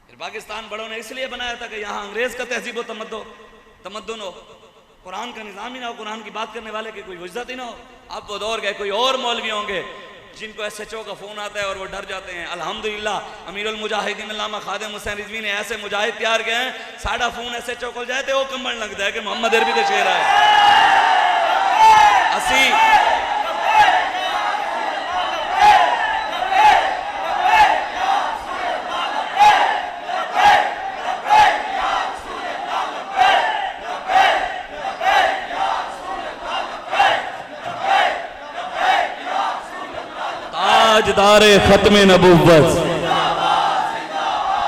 फिर पाकिस्तान बड़ों ने इसलिए बनाया था कि यहाँ अंग्रेज का तहजीब तमद्दुन हो, कुरान का निज़ाम ही ना हो, कुरान की बात करने वाले की कोई इज्जत ही ना हो। अब वो दौर गए, कोई और मौलवी होंगे जिनको SHO का फोन आता है और वो डर जाते हैं। अल्हम्दुलिल्लाह अमीरुल मुजाहिदीन अल्लामा खादिम हुसैन रिजवी ने ऐसे मुजाहिद तैयार किए हैं, साड़ा फोन SHO को जाए तो वो कंबन लगता है कि मोहम्मद अरबी का शेर है। असी ताजदारे खत्मे नबूवत,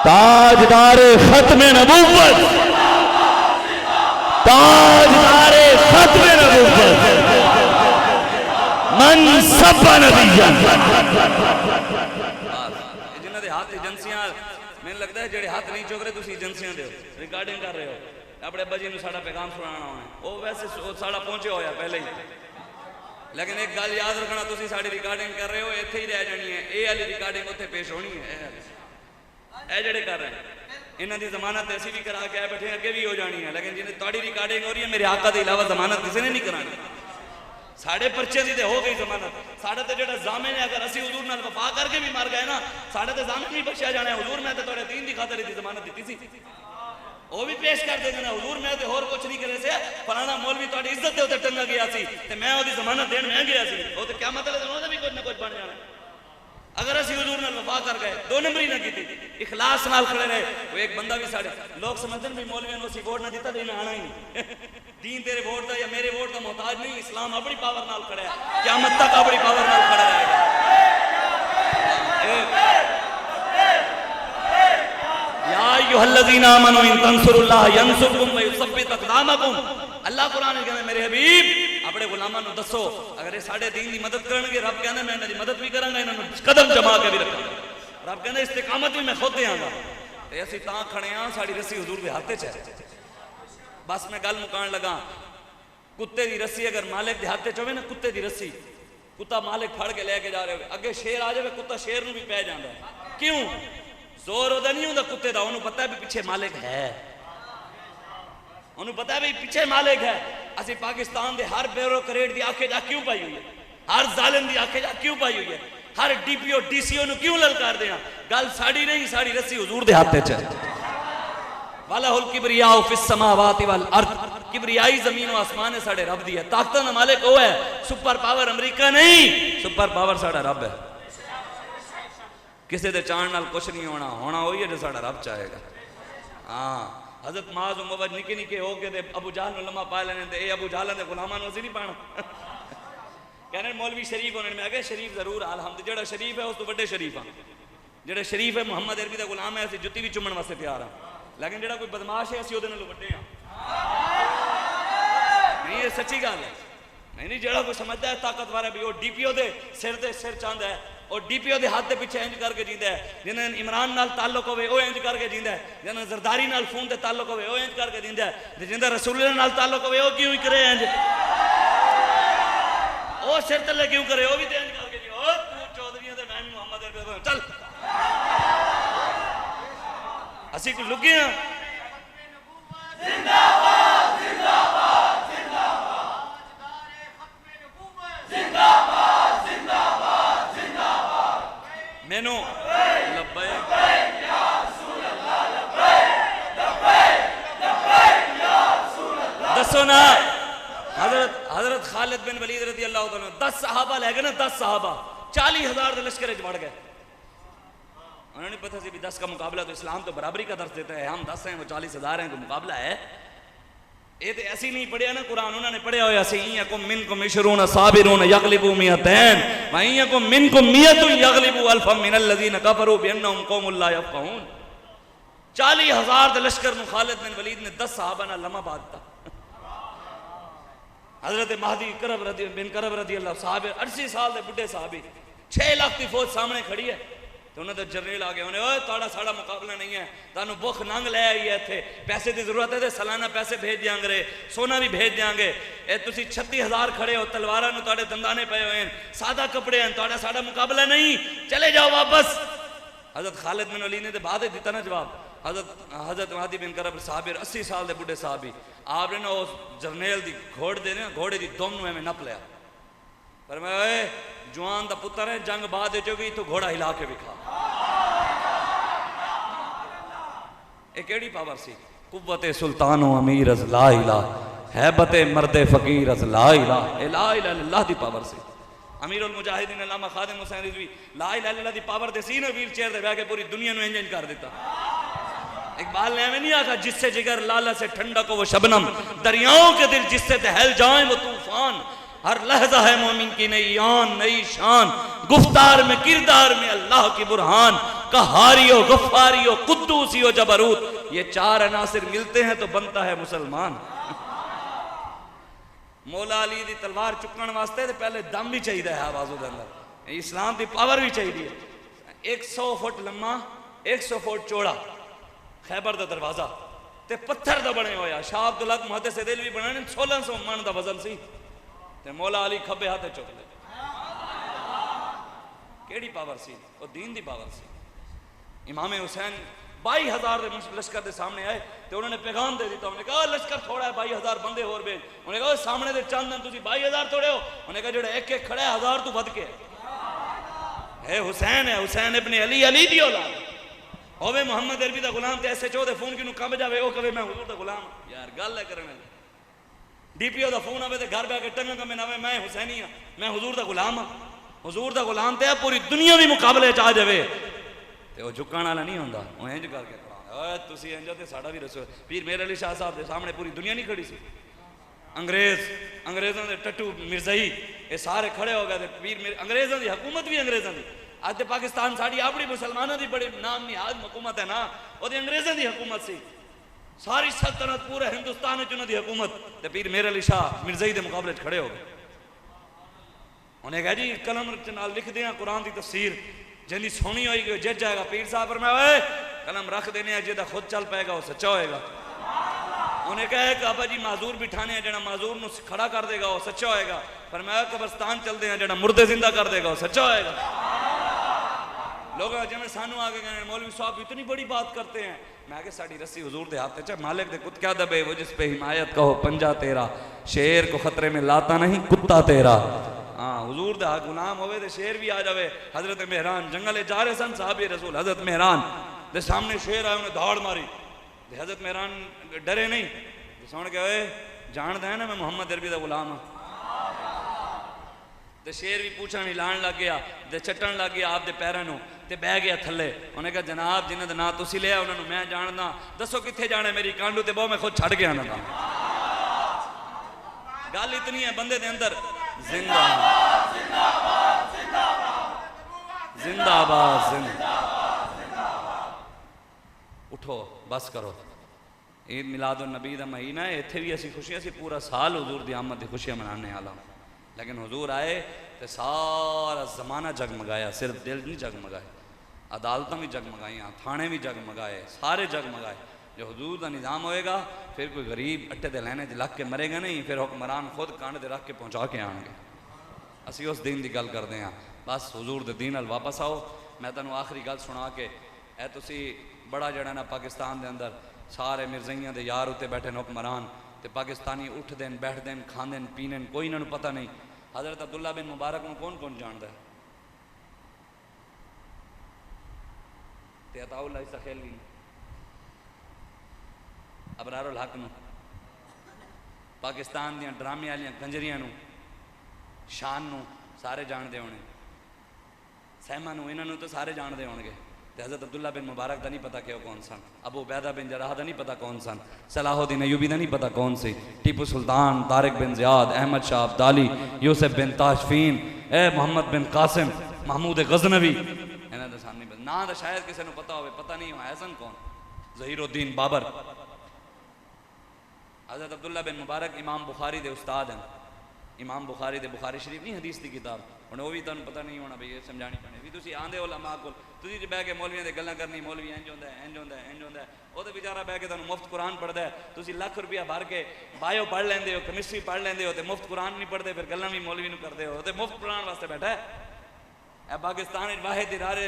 ताजदारे खत्मे नबूवत, ताजदारे खत्मे नबूवत, मन सब्बा नबिय्यन। जिन्हां दे हाथ एजेंसियां, मैनूं लगदा है जेड़े हाथ नहीं चुक रहे तुसीं एजेंसियां दे रिकॉर्डिंग कर रहे हो, अपने अब्बा जी नूं साडा पैगाम सुनाना होना, वो वैसे साडा पहुंचे होया पहले ही। लेकिन एक गल याद रखना, तुसी साड़ी रिकॉर्डिंग कर रहे हो, इत्थे ही रह जानी है, ये वाली रिकॉर्डिंग उत्थे पेश होनी है। ये जेड़े कर रहे हैं इन्हां दी जमानत ऐसी भी करा के आए बैठे, अगे भी हो जानी है, लेकिन जिन्हें तुहाडी रिकॉर्डिंग हो रही है मेरे आका के अलावा जमानत किसी ने नहीं करानी। साढ़े परचे दी हो गई जमानत, साढ़े तो जेड़ा जामिन है, अगर असी हुजूर नाल वफा करके भी मर गए ना, साढ़े तो जामिन नहीं बख्शिया जाना है। हुजूर मैं तो तुहाडे दीन दी खातिर दी जमानत दी सी, वो भी पेश कर देना ना, हुजूर मैं तो होर कुछ नहीं करे से, फलाना मौलवी तुहाडी इज्जत दे उत्ते टंगा गया सी ते मैं ओदी जमानत देण मैं गया सी, वो तो क्या मतलब है, ओदा भी कुछ ना कुछ बन जाना। अगर असी हुजूर नाल वफा कर गए, 2 नंबरी ना की, इखलास नाल खड़े रहे, वो एक बंदा भी साढ़े लोग समझते भी मौलवियों ने असी वोट ना दिता तो इन्हें आना ही नहीं। दीन तेरे वोट का या मेरे वोट का मोहताज नहीं, इस्लाम अपनी पावर नाल खड़ा है, क़यामत तक अपनी पावर नाल खड़ा रहेगा। या अय्युहल्लज़ीना आमनू इन तंसुरुल्लाह यंसुरकुम व युसब्बित अक़दामकुम। अल्लाह कुरान में कहंदा मेरे हबीब अपने गुलामां नूं दसो, अगर ये साडे दीन दी मदद करनगे, रब कहंदा मैं इन्हां दी मदद भी करांगा, इन्हां नूं कदम जमा के भी रखांगा। रब कहंदा इस्तिकामत भी मैं खुद देंगा। ते असीं तां खड़े हां, साडी रस्सी हुजूर दे हत्थ च है। बस मैं गल मुकाण लगा, कुत्ते दी रस्सी अगर मालिक दे हत्थ च होवे ना, कुत्ते दी रस्सी, कुत्ता मालिक फड़ के लेके जा रहे हो, अगे शेर आ जाए, कुत्ता शेर नूं भी पै जांदा है। क्यों? जोर ओदा नहीं होंदा कुत्ते दा, उन्होंने पता है भी पीछे मालिक है, उन्होंने पता है भी पीछे मालिक है। असी पाकिस्तान दे हर ब्यूरोक्रेट दी आंखें जा क्यों पाई हुई है, हर जालिम दी आंखें जा क्यों पाई हुई है, हर DPO DCO नूं क्यों ललकार देना? गल साड़ी नहीं, साड़ी रस्सी हुजूर दे हाथ च है। वलहुल किबरिया फिस समावाति वल अर्द, किबरियाई जमीन और आसमान ने साडे रब दी है। ताकत दा मालिक वो है, सुपर पावर अमेरिका नहीं, सुपर पावर साडा रब है। किसी दे चाहण नाल कुछ नहीं होना, होना वही है जो साडा रब चाहेगा। हाँ, हजरत माज उमर निके निके हो के दे अबू जहल नु लम्मा पा लेने, ए अबू जहल दे गुलामां नु असीं नहीं पाना। कहने मौलवी शरीफ होने में आगे शरीफ जरूर अलहमद, जेड़ा शरीफ है उस तो बड़े शरीफ हाँ, जेड़ा शरीफ है मुहम्मद अरबी का गुलाम है, असं जुत्ती भी चुमन वास्ते तैयार हाँ, लेकिन जेड़ा कोई बदमाश है असं उहदे नालों वड्डे हाँ। नहीं ये सच्ची गल है। नहीं नहीं, जेड़ा कोई समझदा है ताकतवर है भी वो डीपीओ दे सिर चांदा है, और डीपीओ दे हाथ दे पीछे इंज करके जींदा है, जिन्हें इमरान नाल ताल्लुक होवे वो इंज करके जींदा है, जिन्हें जरदारी नाल फोन ते ताल्लुक होवे वो इंज करके जींदा है, ते जिंदा रसूलुल्लाह नाल ताल्लुक होवे वो क्यों करे इंज, ओ सिर तले क्यों करे, वो भी तो इंज करके जी। ओ तू चौधरी ते मैं भी मोहम्मद अरबी, चल असी कोई लुके हैं। जिंदाबाद जिंदाबाद जिंदाबाद, जिंदाबाद जिंदाबाद जिंदाबाद, मैनू लब्बैक या रसूल अल्लाह, लब्बैक लब्बैक या रसूल अल्लाह। दसो ना, हजरत खालिद बिन वलीद रज़ी अल्लाह तआला 10 सहाबा ले गए ना, 10 सहाबा 40,000 के लश्कर बढ़ गए। उन्होंने पता सी भी 10 का मुकाबला तो इस्लाम तो बराबरी का दर्ज देता है, हम 10 हैं वो 40,000 हैं, कोई मुकाबला है। ये तो ऐसे ही नहीं पढ़िया ना कुरान, उन्होंने पढ़िया होया सी यकुम मिनकुम इशरून साबिरून यगलिबू मियतैन व यकुम मिनकुम मियतुन यगलिबू अल्फम मिनल लज़ीना कफरू बिअन्नहुम कौमुन ला यफ़क़हून। 40,000 के लश्कर में खालिद बिन वलीद ने 10 सहाबा ना लम्हा बांधता। हजरत महदी बिन करब रज़ी अल्लाह साहब 80 साल के बुढ़े साहबी, 6 लाख की फौज सामने खड़ी है, तो उन्होंने तो जरनेल आ गया, उन्हें ओए ताड़ा साड़ा मुकाबला नहीं है, तानू भुख नंग ले आई है, इत्थे पैसे की जरूरत है, सालाना पैसे भेज देंगे रे, सोना भी भेज देंगे, ए तुसी 36,000 खड़े हो, तलवारां नू ताड़े दंदाने पे हुए हैं, सादा कपड़े हैं, ताड़ा साड़ा मुकाबला नहीं, चले जाओ वापस। हजरत खालिद बिन वलीद ने तो बाद दिता ना जवाब। हजरत महदी बिन करब साहब 80 साल के बुढ़े साहबी, आपने ना उस जरनेल की घोड़े की दुम नूं एवें नप लिया, पर मैं जवान का पुत्र है, जंग बाद चोगी तो घोड़ा हिला के विखा। ये केड़ी पावर सी, कुव्वते सुल्तानो अमीर अज ला इलाह, हैबते मर्दे फकीर अज ला इलाह, ला इलाहा इल्लल्लाह दी पावर सी। अमीरुल मुजाहिदीन अल्लामा खादिम हुसैन रिजवी ला इलाहा इल्लल्लाह दी पावर दे सी ना, व्हील चेयर ते बैठ के पूरी दुनिया नु इंज कर दिता। इकबाल ने हमें नहीं आखा जिससे जिगर लाला से ठंडा को वो शबनम, दरियाओं के दिल जिससे तहल जाए वो तूफान, हर लहजा है मोमिन की नई आन नई शान, गुफ्तार में किरदार में अल्लाह की बुरहान, कहारियो गफ्फारियो कुद्दूसियो जबरूत, ये 4 अनासिर मिलते हैं तो बनता है मुसलमान। मौला अली दी तलवार चुकन वास्ते तो पहले दम भी चाहिए है आवाज़ों के अंदर, इस्लाम की पावर भी चाहिए। 100 फुट लम्मा 100 फुट चौड़ा खैबर का दरवाजा ते पत्थर का बने होया, शाह अब्दुल हक मुहद्दिस देलवी बनाने 1600 मन का वजन सी, ते मौला अली खब्बे हाथ चुक ले। केड़ी पावर सी, वो दीन दी पावर सी। इमाम हुसैन 22,000 लश्कर के सामने आए तो उन्होंने पैगाम दे दिता, उन्होंने कहा लश्कर थोड़ा है, 22,000 बंदे होर भेज। उन्होंने कहा सामने दे चंद तुम 22,000 थोड़े हो, उन्होंने कहा जो एक एक खड़ा है 1000 तू बद के है, हुसैन है, हुसैन इब्ने अली, अली दी औलाद होवे, मोहम्मद अरबी का गुलाम, ऐसे चौदह फोन की कब जावे वो कहे मैं हुजूर का गुलाम। यार गल है करने, डीपीओ का फोन आवे तो घर बैठ के टंगा कमे नावे मैं हुसैनी हाँ, मैं हुजूर का गुलाम हाँ, हुजूर का गुलाम तो पूरी दुनिया भी मुकाबले च आ जावे तो वो झुकण वाला नहीं होंदा, वो इंज करके तुसी इंज ते साडा भी रसो। पीर मेर अली शाह साहब के सामने पूरी दुनिया नहीं खड़ी सी, अंग्रेजों के टट्टू मिर्जाई ये सारे खड़े हो गए, पीर मेरे अंग्रेजों की हुकूमत भी अंग्रेजों की, आज तो पाकिस्तान साड़ी अपनी मुसलमानों की बड़ी नाम नहीं आज हुकूमत है ना, वो अंग्रेजों की हुकूमत सी, सारी सल्तनत पूरे हिंदुस्तान की हुकूमत, तो पीर मेर अली शाह मिर्जाई के मुकाबले खड़े हो गए। उन्हें कहा जी कलम नाल लिख दें कुरान की तफसीर जिंदी सोनी होगी जित जाएगा। पीर साहब पर मैं कलम रख देने जिदा खुद चल पाएगा वो सच्चा होएगा। उन्हें कहा कि आबा जी माजूर बिठाने हैं, जरा माजूर नू खड़ा कर देगा वो सच्चा होएगा, पर मैं कब्रस्तान चलते हैं जरा मुर्दे जिंदा कर देगा वो सच्चा होएगा। लोग जिम्मे सानू आके कहने मौलवी साहब इतनी बड़ी बात करते हैं, मैं कि साड़ी रस्सी हुजूर दे हाथ च मालिक दे कुत क्या दबे, वो जिस पे हिमायत कहो पंजा तेरा, शेर को खतरे में लाता नहीं कुत्ता तेरा। हाँ हुजूर दा गुलाम होवे तो शेर भी आ जावे। हजरत मेहरान जंगल जा रहे सन साहब रसूल, हजरत मेहरान दे सामने शेर आए, उन्हें दौड़ मारी, हजरत मेहरान डरे नहीं, सुन के ओए जानता है ना मैं मोहम्मद अरबी का गुलाम हाँ। तो शेर भी पूछा नहीं लान लग गया, ते चट्टन लग गया आपके पैरों को, ते बह गया थले। उन्हें कहा जनाब जिन्हों का नाम तुसी लिया उन्होंने मैं जानना, दसो कितने जाना मेरी कांडू ते बहु मैं खुद छड़ गया ना। गल इतनी है बंदे दे अंदर जिंदाबाद जिंदाबाद जिंदाबाद। उठो बस करो। ईद मिलाद नबी का महीना है, इतने भी असी खुशियां असी पूरा साल हुजूर की आमद की खुशियां मनाने वाला, लेकिन हुजूर आए तो सारा जमाना जगमगाया, सिर्फ दिल नहीं जगमगाए, अदालत भी जगमगाइया, थाने भी जगमगाए, सारे जगमगाए। जो हुजूर का निज़ाम होएगा फिर कोई गरीब अट्टे दे लैने च लग के मरेगा नहीं, फिर हुक्मरान खुद कांड दे रख के पहुँचा के आएंगे। असी उस दिन की गल करते हैं। बस हुजूर दे दीन अल वापस आओ। मैं तुहानू आखिरी गल सुना के ए तुसी बड़ा जड़ा ना पाकिस्तान के अंदर सारे मिर्जाइयां दे यार उत्ते बैठे हुक्मरान, तो पाकिस्तानी उठते हैं बैठते हैं खाते हैं पीने, कोई इन्होंने पता नहीं। हज़रत अब्दुल्ला बिन मुबारक को कौन कौन जानता है? ते अताउल्लाह सखेली, अबरारुल हक नूं, पाकिस्तान दियां ड्रामे वालियां कंजरियां नूं, शान नूं सारे जानते होने, सहमा नूं इन्हां नूं तो सारे जानते होणगे। ते हज़रत अब्दुल्ला बिन मुबारक का नहीं पता कि वो कौन सन, अबू उबैदा बिन जराह का नहीं पता कौन सन, सलाहुद्दीन अय्यूबी का नहीं पता कौन सी, टीपू सुल्तान, तारिक बिन ज़ियाद, अहमद शाह अब्दाली, यूसुफ बिन ताशफीन, मोहम्मद बिन कासिम, महमूद गज़नवी, इन्हां दा सन नहीं पता। ना तो शायद किसी को पता हो, पता नहीं है सन कौन, ज़हीरुद्दीन बाबर। हज़रत अब्दुल्ला बिन मुबारक इमाम बुखारी दे उस्ताद हैं। इमाम बुखारी दे बुखारी शरीफ नहीं हदीस की किताब, हुण वो भी तुहानूं पता नहीं होना, भाई ये समझानी पैनी भी। तुसीं आंदे हो उलमा कोल, तुसीं जे बह के मौलवियां दे गल्लां करनी, मौलवी इंज होंदा है इंज होंदा है इंज होंदा है, वो तो बेचारा बह के तुहानूं मुफ्त कुरान पढ़दा है। तुसीं लाख रुपया भर के बायो पढ़ लैंदे हो, कैमिस्ट्री पढ़ लैंदे हो, तो मुफ्त कुरान नहीं पढ़ते, फिर गल्लां भी मौलवी नूं करदे हो, तो मुफ्त पढ़ाउण वास्ते बैठा है। पाकिस्तान वाहिद इदारे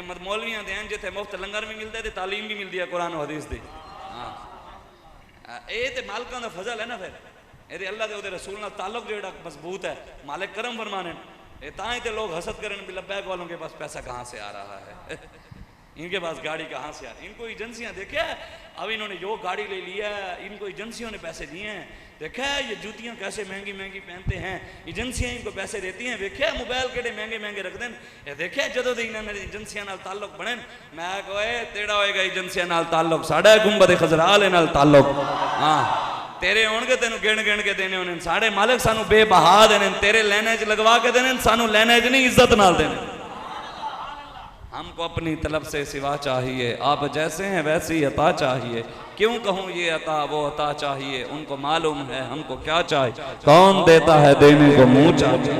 मौलवियां दे हैं जिथे मुफ्त लंगर भी मिलता है, तो तालीम भी मिलती है कुरान हदीस की। हाँ ये तो मालिकां दा फजल है ना, फिर ये अल्लाह के रसूल नाल ताल्लुक जो मजबूत है, मालिक करम फरमाने। ये ताई तो लोग हसद करें लब्बैक वालों के पास पैसा कहाँ से आ रहा है, इनके पास गाड़ी कहाँ से आ रही। इनको एजेंसियां देखा है, अब इन्होंने जो गाड़ी ले लिया है, इनको एजेंसियों ने पैसे दिए हैं। देखा है ये जूतियाँ कैसे महंगी महंगी पहनते हैं, एजेंसियां इनको पैसे देती हैं। देखा है मोबाइल केड़े महंगे महंगे रखते हैं। ये देखा है जदों इन्होंने एजेंसियां नाल ताल्लुक बने, मैं कोए तेरा होएगा एजेंसियां नाल ताल्लुक, साडा गुंबद खजराल नाल ताल्लुक। हाँ तेरे होणगे तेनों गिण गिण के देने होने, साढ़े मालिक सानू बेबहा देने, तेरे लैने च लगवा के देने, सानू लैने च नहीं इज्जत नाल देने। हमको अपनी तलब से सिवा चाहिए, आप जैसे हैं वैसी अता चाहिए, क्यों कहूँ ये अता वो अता चाहिए, उनको मालूम है हमको क्या चाहिए, कौन देता है देने को मुँह चाहिए।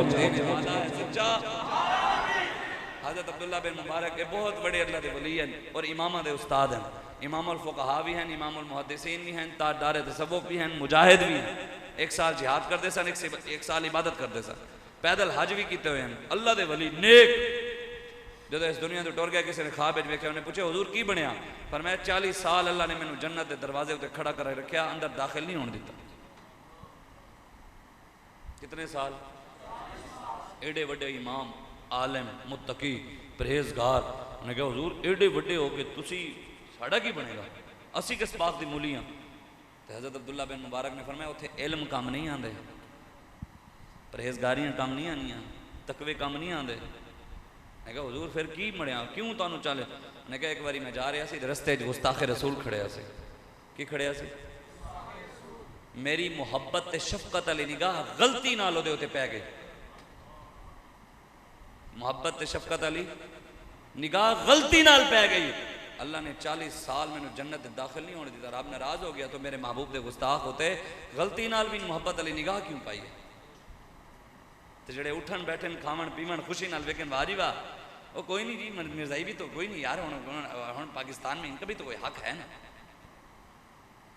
हज़रत अब्दुल्ला बिन मुबारक ये बहुत बड़े अल्लाह के वली हैं और इमामा दे उस्ताद हैं। इमामुल फुक़हा भी हैं, इमामुल मुहद्दिसीन भी हैं, ताजदार तसव्वुफ़ भी हैं, मुजाहिद भी हैं। एक साल जिहाद करते सन, एक साल इबादत करते सन, पैदल हज भी किए हुए हैं। अल्लाह दे वली नेक जो इस दुनिया तो टुर गया, किसी ने ख्वाब वेख्या, उन्हें पूछे हुजूर की बनया, पर मैं 40 साल अल्लाह ने मैंने जन्नत के दरवाजे उत्ते खड़ा कर रखा, अंदर दाखिल नहीं होने दिता। कितने साल? एडे वड्डे इमाम, आलिम, मुत्तकी, परहेजगार। उन्हें कहा हुजूर एडे वड्डे हो के तुसी साड़ा की बनेगा, असी किस बात की मूली हाँ। तो हज़रत अब्दुल्ला बिन मुबारक ने फरमाया उत्थे इल्म कम नहीं आते, परहेजगारियां कम नहीं आनियां, तकवे कम नहीं आते। मैं कहा हुजूर फिर की मड़िया, क्यों तुहानू चल? उन्हें कहा एक बारी मैं जा रहा सी, रस्ते गुस्ताखे रसूल खड़िया सी। की खड़िया सी? मेरी मुहब्बत ते शफकत वाली निगाह गलती नाल ओहदे उत्ते पै गई। मुहब्बत ते शफकत वाली निगाह गलती नाल पै गई। अल्लाह ने 40 साल मैंने जन्नत दाखिल नहीं होने दिता। रब नाराज हो गया तो मेरे महबूब के गुस्ताख होते गलती नाल भी मुहब्बत वाली निगाह क्यों पाई है? तो जेडे उठन बैठन खावन पीवन खुशी नाल वेखन वाह जी वाह, वो कोई नहीं जी मिर्जाई भी तो कोई नहीं यार, हुण पाकिस्तान में इनका भी तो कोई हक है ना।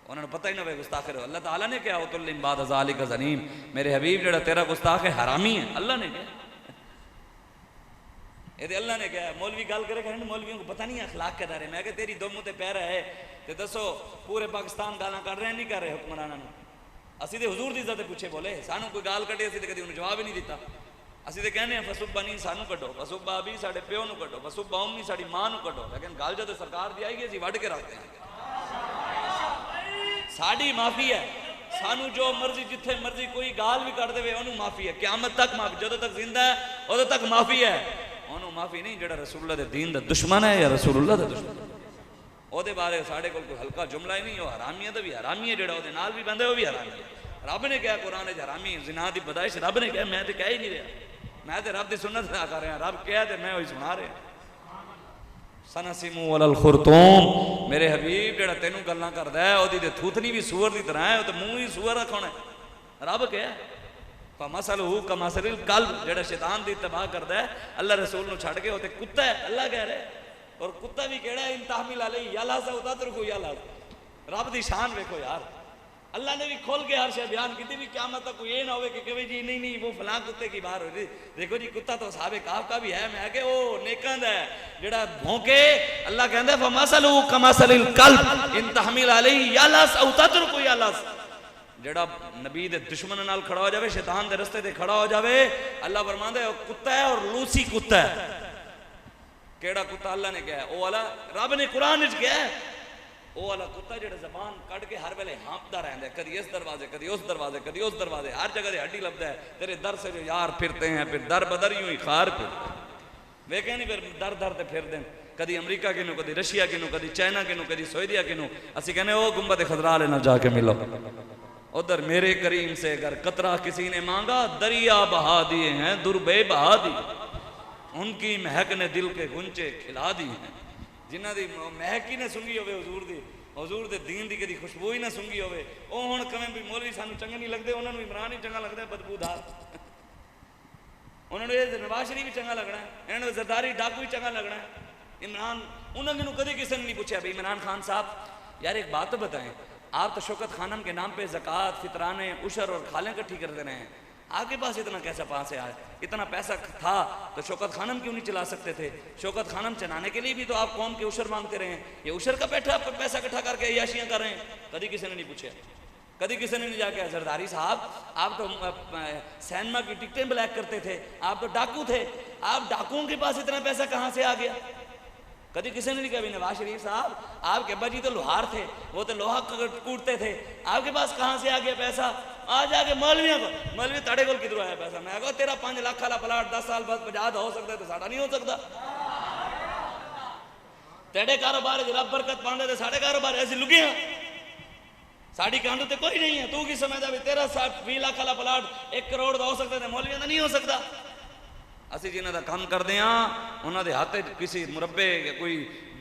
उन्होंने पता ही ना भाई गुस्ताख है। अल्लाह ताला ने क्या उतुल्लिम बाद ज़ालिका ज़नीम, मेरे हबीब जेड़ा तेरा गुस्ताख है हरामी है, अल्लाह ने क्या ये अल्लाह ने क्या। मौलवी गल करे करें, मौलवियों को पता नहीं अखलाक के दायरे। मैं तेरी दो मुँह ते पैर है तो दसो पूरे पाकिस्तान गालां कर रहे हैं नहीं कर रहे हुक्मराना? असी तो हुजूर की इज्जत पूछे बोले, सानू कोई गाल कटे असी तो कभी उन्हें जवाब ही नहीं दिता। असी तो कहने फसुब्बा नहीं सानू कटो, फसुब्बा भी साढ़े प्यो कटो, फसुब्बा उम्मी साड़ी मां कटो, लेकिन गल जो सरकार दी आएगी असी वढ़ के रखते हैं। साड़ी माफी है, सानू जो मर्जी जिथे मर्जी कोई गाल भी कर दे ओनू माफी है, क़यामत तक माफी, जदों तक जिंदा है उदों तक माफी है, ओनू माफी नहीं जेड़ा रसूलुल्लाह दे दीन दा दुश्मन है या रसूलुल्लाह दा दुश्मन ओदे बारे साडे कोल कोई हल्का जुमला ही नहीं, वो हरामी दा भी हरामी है, जेड़ा ओदे नाल भी बंदे वो भी हरामी है। रब ने कहा कुरान च हरामी जिना दी बदाइश, रब ने कहा, मैं तो कह ही नहीं रहा, मैं तो रब दी सुन्नत अदा कर रहा, रब कहा तो मैं वही सुना रहा। सनसिमु अलल खुरतूम, मेरे हबीब जेड़ा तेनू गल्लां करदा है ओदी ते थूथनी भी सूअर दी तरह है, ओ ते मुंह ही सूअर रखना है। रब कहा फमसलहु कमसलिल कल्ब, जेड़ा शैतान दी तबाह करदा है अल्लाह रसूल नू छड़ के, ओ ते कुत्ता है, अल्लाह कह रहा है। और कुत्ता भी केड़ा है, इन तहमिल अलैहि यलहस उततरुकु यलहस। रब दी शान देखो यार, अल्लाह ने भी खोल के हर शय बयान की भी, क्या मतलब कोई ये ना हो कि कभी जी नहीं नहीं वो फलां कुत्ते की बात हो रही, देखो जी कुत्ता तो साहबे काफ का भी है, मैं के ओ नेकंद है जेड़ा भौंके, अल्लाह कहंदा फमसलहु कमसलिल कल्ब इन तहमिल अलैहि यलहस उततरुकु यलहस। जेड़ा नबी दे दुश्मन नाल खड़ा हो जावे, शैतान दे रस्ते ते खड़ा हो जावे, अल्लाह फरमांदा है कुत्ता है और लूसी कुत्ता है। केड़ा कुत्ता अल्लाह ने कहा, ओ वाला रब ने कुरान विच कहा, ओ वाला कुत्ता जेड़ा जबान कट के हर वेले हाँपदा रहंदा है, कदी इस दरवाजे कदी उस दरवाजे कदी उस दरवाजे, हर जगह ते हड्डी लभदा है, तेरे दर से जो यार फिरते हैं फिर दर बदर यूं ही खार फिरते, वेखे नहीं फिर दर दर ते फिरदे हैं, कदी अमरीका किनू कदी रशिया किनू कदी चाइना किनू कदी सऊदीया किनू। असी कहने ओ गुंबद खजरा ले ना जाके मिलो, उधर मेरे करीम से अगर कतरा किसी ने मांगा दरिया बहा दिए हैं, दुर्बे बहा दी, उनकी महक ने दिल के गुंचे खिला दी हैं। जिन्हां दी महक ही ना सूंघी होवे हुजूर दे दीन दी कदी खुशबू ही ना सूंघी होवे, ओ हुण कवें भी मौलवी सानू चंगे नहीं लगदे, उन्हां नूं इमरान ही चंगा लगदा है बदबूदार, उन्हां नूं नवाज शरीफ भी चंगा लगना है, इन्हां नूं जरदारी डाकू ही चंगा लगना है। इमरान उन्हां नूं कदी किसी ने नहीं पूछा भाई इमरान खान साहब यार एक बात तो बताएं, आप तो शौकत खानम के नाम पे ज़कात फितराने उशर और खालें इकट्ठी करते रहे हैं, आपके पास इतना कैसा पास है, इतना पैसा था तो शौकत खानम क्यों नहीं चला सकते थे? शौकत खानम चलाने के लिए भी तो आप कौम के उशर मांगते रहे हैं, ये उशर का पैसा इकट्ठा करके अय्याशियां कर रहे हैं, कभी किसी ने नहीं पूछा, कभी किसी ने नहीं जाके जरदारी साहब आप तो सिनेमा की टिकटें ब्लैक करते थे, आप तो डाकू थे, आप डाकुओं के पास इतना पैसा कहाँ से आ गया? कभी किसी ने नहीं कहा नवाज शरीफ साहब आपके अब्बा जी तो लोहार थे, वो तो लोहा कूटते थे, आपके पास कहाँ से आ गया पैसा? आ जाके मौलवियों को, मौलवी ताड़े को किधरों आया पैसा? मैं कहा तेरा 5 लाख वाला प्लाट 10 साल बाद 50 हो सकता है तो साड़ा नहीं हो सकता। तेरे कारोबार रब बरकत पांदे ते साढ़े कारोबार ऐसी लुगियां साड़ी कांडू ते कोई नहीं है, तू की समझदा भी तेरा 20 लाख वाला प्लाट 1 करोड़ का हो सकता है, मौलवियों का नहीं हो सकता। असी जिन्हों का काम करते हैं उन्होंने हाथ किसी मुरब्बे कोई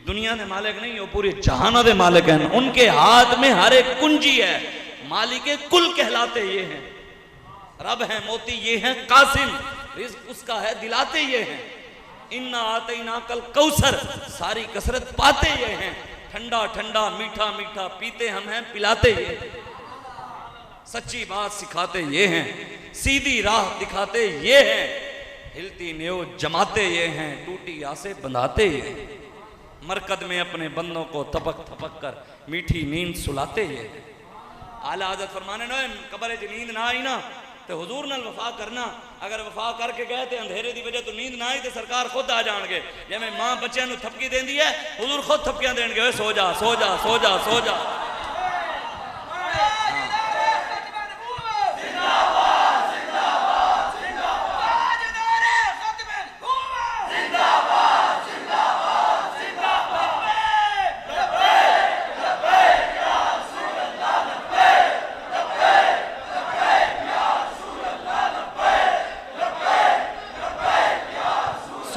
दुनिया के मालिक नहीं, वो पूरे जहाना के मालिक हैं, उनके हाथ में हर एक कुंजी है, मालिक कुल कहलाते ये हैं, रब है मोती ये हैं कासिम, रिज़्क़ उसका है दिलाते ये हैं, इन्ना आतैना कल कौसर सारी कसरत पाते ये हैं, ठंडा ठंडा मीठा मीठा पीते हम हैं पिलाते ये हैं, सच्ची बात सिखाते ये हैं, सीधी राह दिखाते ये हैं, हिलती न्यो जमाते ये हैं, टूटी आसे बंधाते ये हैं, मरकद में अपने बंदों को थपक थपक कर मीठी नींद सुलाते ये हैं। आला हज़रत फरमाने ना कब्र च नींद ना आई ना तो हुजूर नाल वफा करना, अगर वफा करके गए तो अंधेरे की वजह तो नींद ना आई तो सरकार खुद आ जाएंगे, जिवें मां बच्चों को थपकी देंदी है हुजूर खुद थपकियां देंगे, सो जा सो जा सो जा सो जा।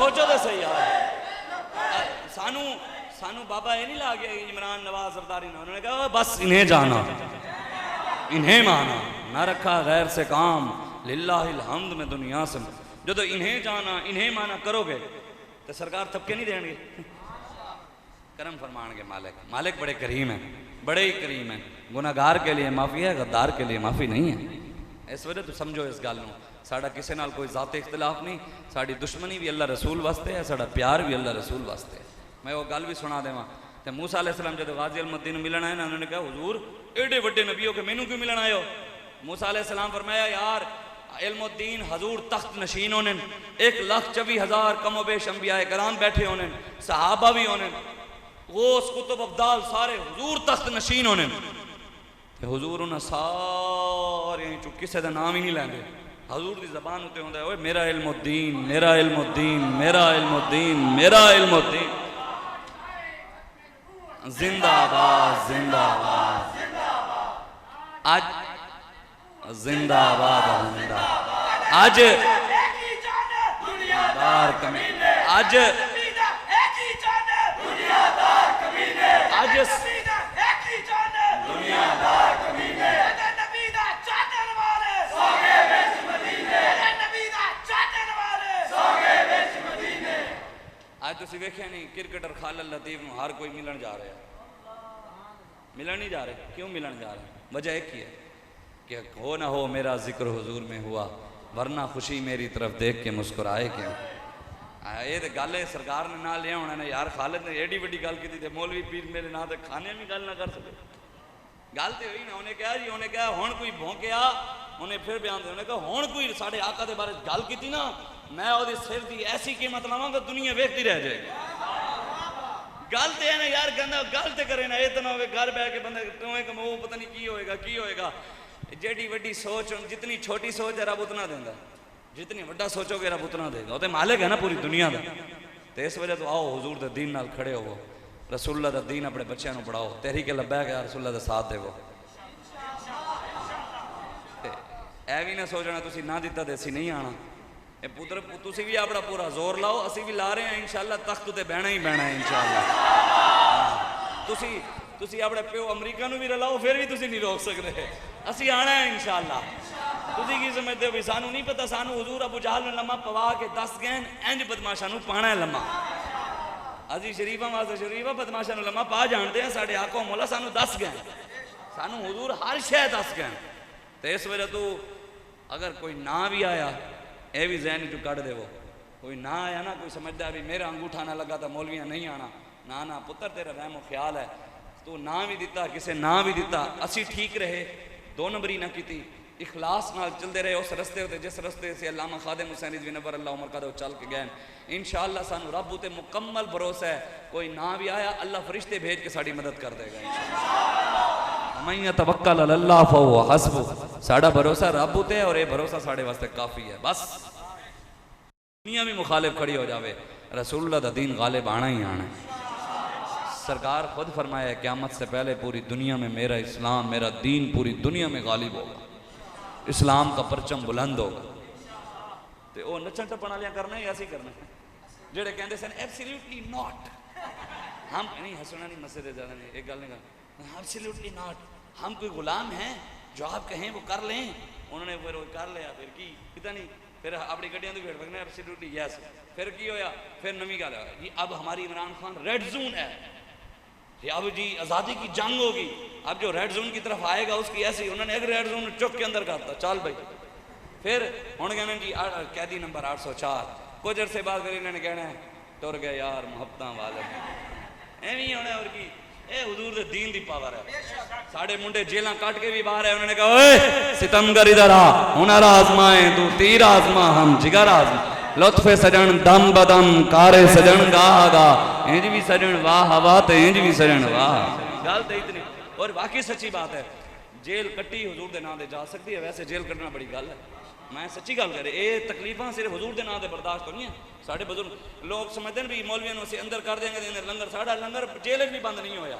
सोचो तो सही यार, सानू सानू बाबा ये नहीं ला गया इमरान नवाज जरदारी ने, उन्होंने कहा बस इन्हें जाना इन्हें माना, ना रखा गैर से काम लिल्लाहिल हम्द में दुनिया से, जो तो इन्हें जाना इन्हें माना करोगे तो सरकार थपके नहीं देंगे। करम फरमान के मालिक, मालिक बड़े करीम हैं, बड़े ही करीम हैं, गुनाहगार के लिए माफ़ी है, गद्दार के लिए माफ़ी नहीं है। इस वजह तो समझो इस गल नूं, साडा किसी नाल कोई ज़ाती इख्तिलाफ नहीं, साड़ी दुश्मनी भी अल्लाह रसूल वास्ते है, साडा प्यार भी अल्लाह रसूल वास्ते है। मैं वो गल भी सुना देवां, तो मूसा अलैहिस्सलाम जब गाजी अल-मद्दी नूं मिलन आए ना, उन्होंने कहा हुजूर एडे वड्डे नबी हो के मैनू क्यों मिलन आए हो? मूसा अलैहिस्सलाम फरमाया यार इल्मुद्दीन हजूर तख्त नशीन होने, 1,24,000 कमोबेश अंबिया कराम बैठे होने, सहाबा भी होने, गोस कुतुब अब्दाल सारे हुजूर तख्त नशीन होने, कि हुजूर उन्हें सारे चो किसी का नाम ही नहीं लेंगे। हजूर की जबान उत्ते होंदा है मेरा इल्मुद्दीन, मेरा इल्मुद्दीन, मेरा इल्मुद्दीन, मेरा इल्मुद्दीन। जिंदाबाद जिंदाबाद आज जिंदाबाद जिंदाबाद आज दुनियादार कमीने आज आज दुनियादार कमीने आज तुम वेख्या नहीं क्रिकेटर खालिद लतीफ को हर कोई मिलन जा रहा है, मिलन नहीं जा रहे। क्यों मिलन जा रहे? वजह एक ही है कि हो ना हो मेरा जिक्र हुजूर में हुआ, वरना खुशी मेरी तरफ देख के मुस्कुराए क्यों। ये तो गल है सरकार ने ना लिया होना ना यार। खालिद ने एडी बड़ी गल की थी, मौलवी पीर मेरे ना तो खाने में गल ना कर सके। गल तो हुई ना, उन्हें कहा जी, उन्हें कहा हुण कोई भौंकिया, उन्हें फिर बयान दिया, उन्हें कहा हुण कोई साढ़े आका के बारे गल की ना, मैं वो सिर की ऐसी कीमत लावांगा दुनिया वेखती रह जाएगी। गल तो है ना यार, कहना गल तो करे ना, इतना हो घर बह के बंदा वो पता नहीं की होएगा की होएगा। जेडी वड्डी सोच, जितनी छोटी सोच है रब उतना देंदा, जितनी वड्डा सोचोगे रब उतना देगा। वो तो मालिक है ना पूरी दुनिया का। तो इस वजह तो आओ हुजूर दे दीन नाल खड़े हो, रसूलुल्लाह दा दीन अपने बच्चों को पढ़ाओ, तहरीक लब्बैक या रसूलुल्लाह दा साथ देवो। ऐ भी ना सोचना तुसी ना दिता तो असी नहीं आना। ये पुत्र तुसी भी अपना पूरा जोर लाओ, असी भी ला रहे हैं इंशाअल्लाह। तख्त ते बहना ही बहना है इंशाअल्लाह। तुसी अपने प्यो अमरीका भी रलाओ फिर भी तुसी नहीं रोक सकते, असी आना है इंशाअल्लाह। तुसी की समझते हो भी सानू नहीं पता, सानू हुजूर अबू जहल ने लम्मा पवा के दस गए इंज बदमाशा पाना है लम्मा। अजी शरीफा वास्ते शरीफा बदमाशा लम्मा पा जानते हैं, साढ़े आका मौला सानू दस गए, सानू हुजूर हर शय दस गए। तो इस वजह तू अगर कोई ना भी आया ये भी जहन चो कट देवो, कोई ना आया ना, कोई समझदा भी मेरा अंगूठा ना लगा तो मौलवियाँ नहीं आना, ना ना पुत्र तेरा रहमो ख्याल है। तू ना भी दिता किसे ना भी दिता, असी ठीक रहे, दो नंबरी ना की, इखलास नाल चलते रहे उस रस्ते होते जिस रस्ते से अल्लामा खादिम हुसैन रिज़वी नव्वर अल्लाह उमर का चल के गए। इंशाअल्लाह सानू रब उते मुकम्मल भरोसा है, कोई ना भी आया अल्लाह फरिश्ते भेज के साड़ी मदद कर देगा इंशाअल्लाह। मैं तवक्कल अल्लाह फहुव हस्बु, साड़ा भरोसा रब उते है और ये भरोसा साढ़े वास्ते काफ़ी है। बस दुनिया भी मुखालिफ खड़ी हो जावे, रसूलुल्लाह दा दीन गालिब आना ही आना है। सरकार खुद फरमाया क़यामत से पहले पूरी दुनिया में मेरा इस्लाम, मेरा दीन पूरी दुनिया में गालिब होगा, इस्लाम का परचम बुलंद होगा। तो वो नचन टप्पन वालियां करना ही ऐसे करना, जेडे कहते सन एब्सोल्युटली नॉट, हम नहीं हंसना नहीं मसले ज़्यादा नहीं, एक गल नहीं करना, एब्सोल्युटली नॉट, हम कोई गुलाम हैं जो आप कहें वो कर लें। उन्होंने फिर वो कर लिया, फिर की पता नहीं, फिर अपनी गड्डियां तो भेड़ पकड़ना एब्सोल्युटली यस। फिर की होया, फिर नवी गल जी अब हमारी इमरान खान रेड जोन है, अब जी आज़ादी की जंग होगी, अब जो रेड जोन की तरफ आएगा उसकी ऐसी, उन्होंने एक रेड जोन चुक के अंदर करता चल भाई। फिर हूँ कहना जी कैदी नंबर 804, कुछ अरसे बाद फिर इन्होंने कहना है तुर गए यार मुहब्बत वाले, एवं होना। और की ये हुजूर दे दीन दी पावर है। साढ़े मुंडे जेलां काट के भी बाहर है, उन्होंने कहा ओए सितमगर इधर आ, हुनर आजमाए तू तीर आजमा हम जिगर आजमा, लुत्फे सजन दम बदम कारे सजन गाह गा, इंज भी सजन वाह हवा तो इंज भी सजन वाह। गल तो इतनी, और बाकी सच्ची बात है, जेल कट्टी हुजूर दे नाम दे जा सकती है, वैसे जेल कटना बड़ी गल है। मैं सच्ची गल करे, ये तकलीफां सिर्फ हुजूर दे नाम दे बर्दाश्त नहीं है। साढ़े बुजुर्ग लोग समझते हैं भी मौलवियों को अंदर कर देंगे लंगर, साढ़ा लंगर जेल भी बंद नहीं होया।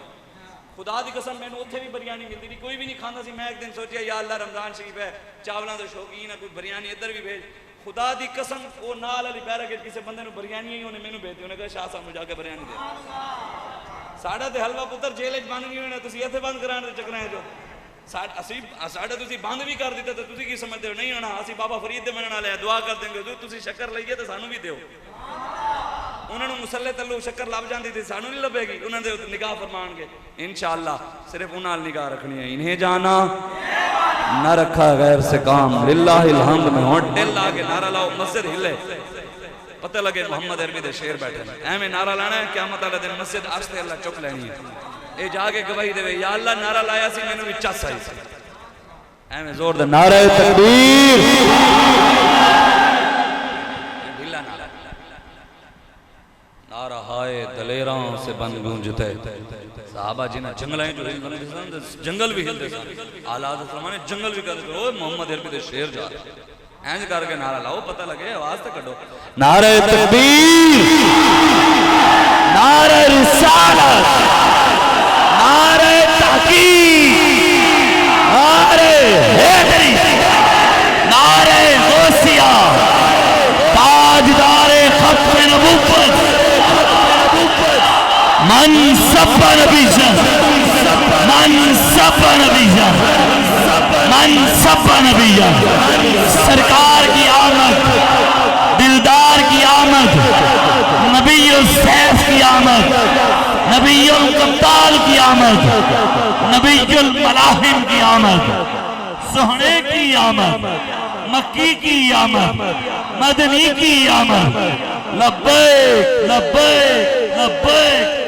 खुदा की कसम मैंने उत्थे भी बिरयानी मिलती थी, कोई भी नहीं खाता सी। मैं एक दिन सोचा या अल्लाह रमजान शरीफ है, चावलों के शौकीन है, कोई बिरयानी इधर भी भेज। खुदा की कसम वो नाल वाली बैरागेट किसी बंदे ने बिरयानी ही उन्हें मैंने भेजी, उन्हें कहा शाह साहब जाके बिरयानी दे। साढ़ा तो हलवा पुत्र जेल बंद नहीं होना, तुम इतने बंद कराने के चक्कर जो साढ़ा तुम बंद भी कर दिता तो तुम की समझते हो नहीं होना। असी बाबा फरीद के मनने वाले दुआ कर देंगे जो तुम शक्कर लीए तो सानू भी दो। उन्होंने मुसले तलू शक्कर लभ जाती थी, सानू नहीं लभेगी, उन्होंने निगाह फरमाएंगे इंशाअल्लाह। सिर्फ उन्हें निगाह रखनी है, इन्हें जाना न रखा गैर से काम लिल्लाहिल हम्द में हो दिल ला के नारा लाओ, मस्जिद हिले, पता लगे मोहम्मद अरबी दे शेर बैठे एवें नारा लाना है। क़यामत वाले दिन मस्जिद आस्ते अल्लाह चुक लैनी है, ये जाके गवाही देवे या अल्लाह नारा लाया सी मैनू भी चस आई सी, एवें जोर दे नारे तकबीर। ढीला नारा, नारा हाय हाय दलेरों से बन गूंजते साहबा जी ने जंगल जो जंगल भी हिलते आला हज़रत फरमाने जंगल भी कहते ओ मोहम्मद अरबी दे शेर जा इंज करके नारा लाओ पता लगे आवाज तो कढो नारे तकबीर, नारे रिसालत, नारे तहकीक, नारे हैदरी, नारे गौसिया, ताजदारे खत्म नबूवत, मन सब्बा नबीजा, मन सब्बा नबीजा, मन सब्बा नबीजा। सरकार की आमद, दिलदार की आमद, नबीयुल सैफ की आमद, नबीयुल कत्ताल की आमद, नबीयुल मलाहिम की आमद, सोहने की आमद, मक्की की आमद, मदनी की आमद। लब्बैक लब्बैक लब्बैक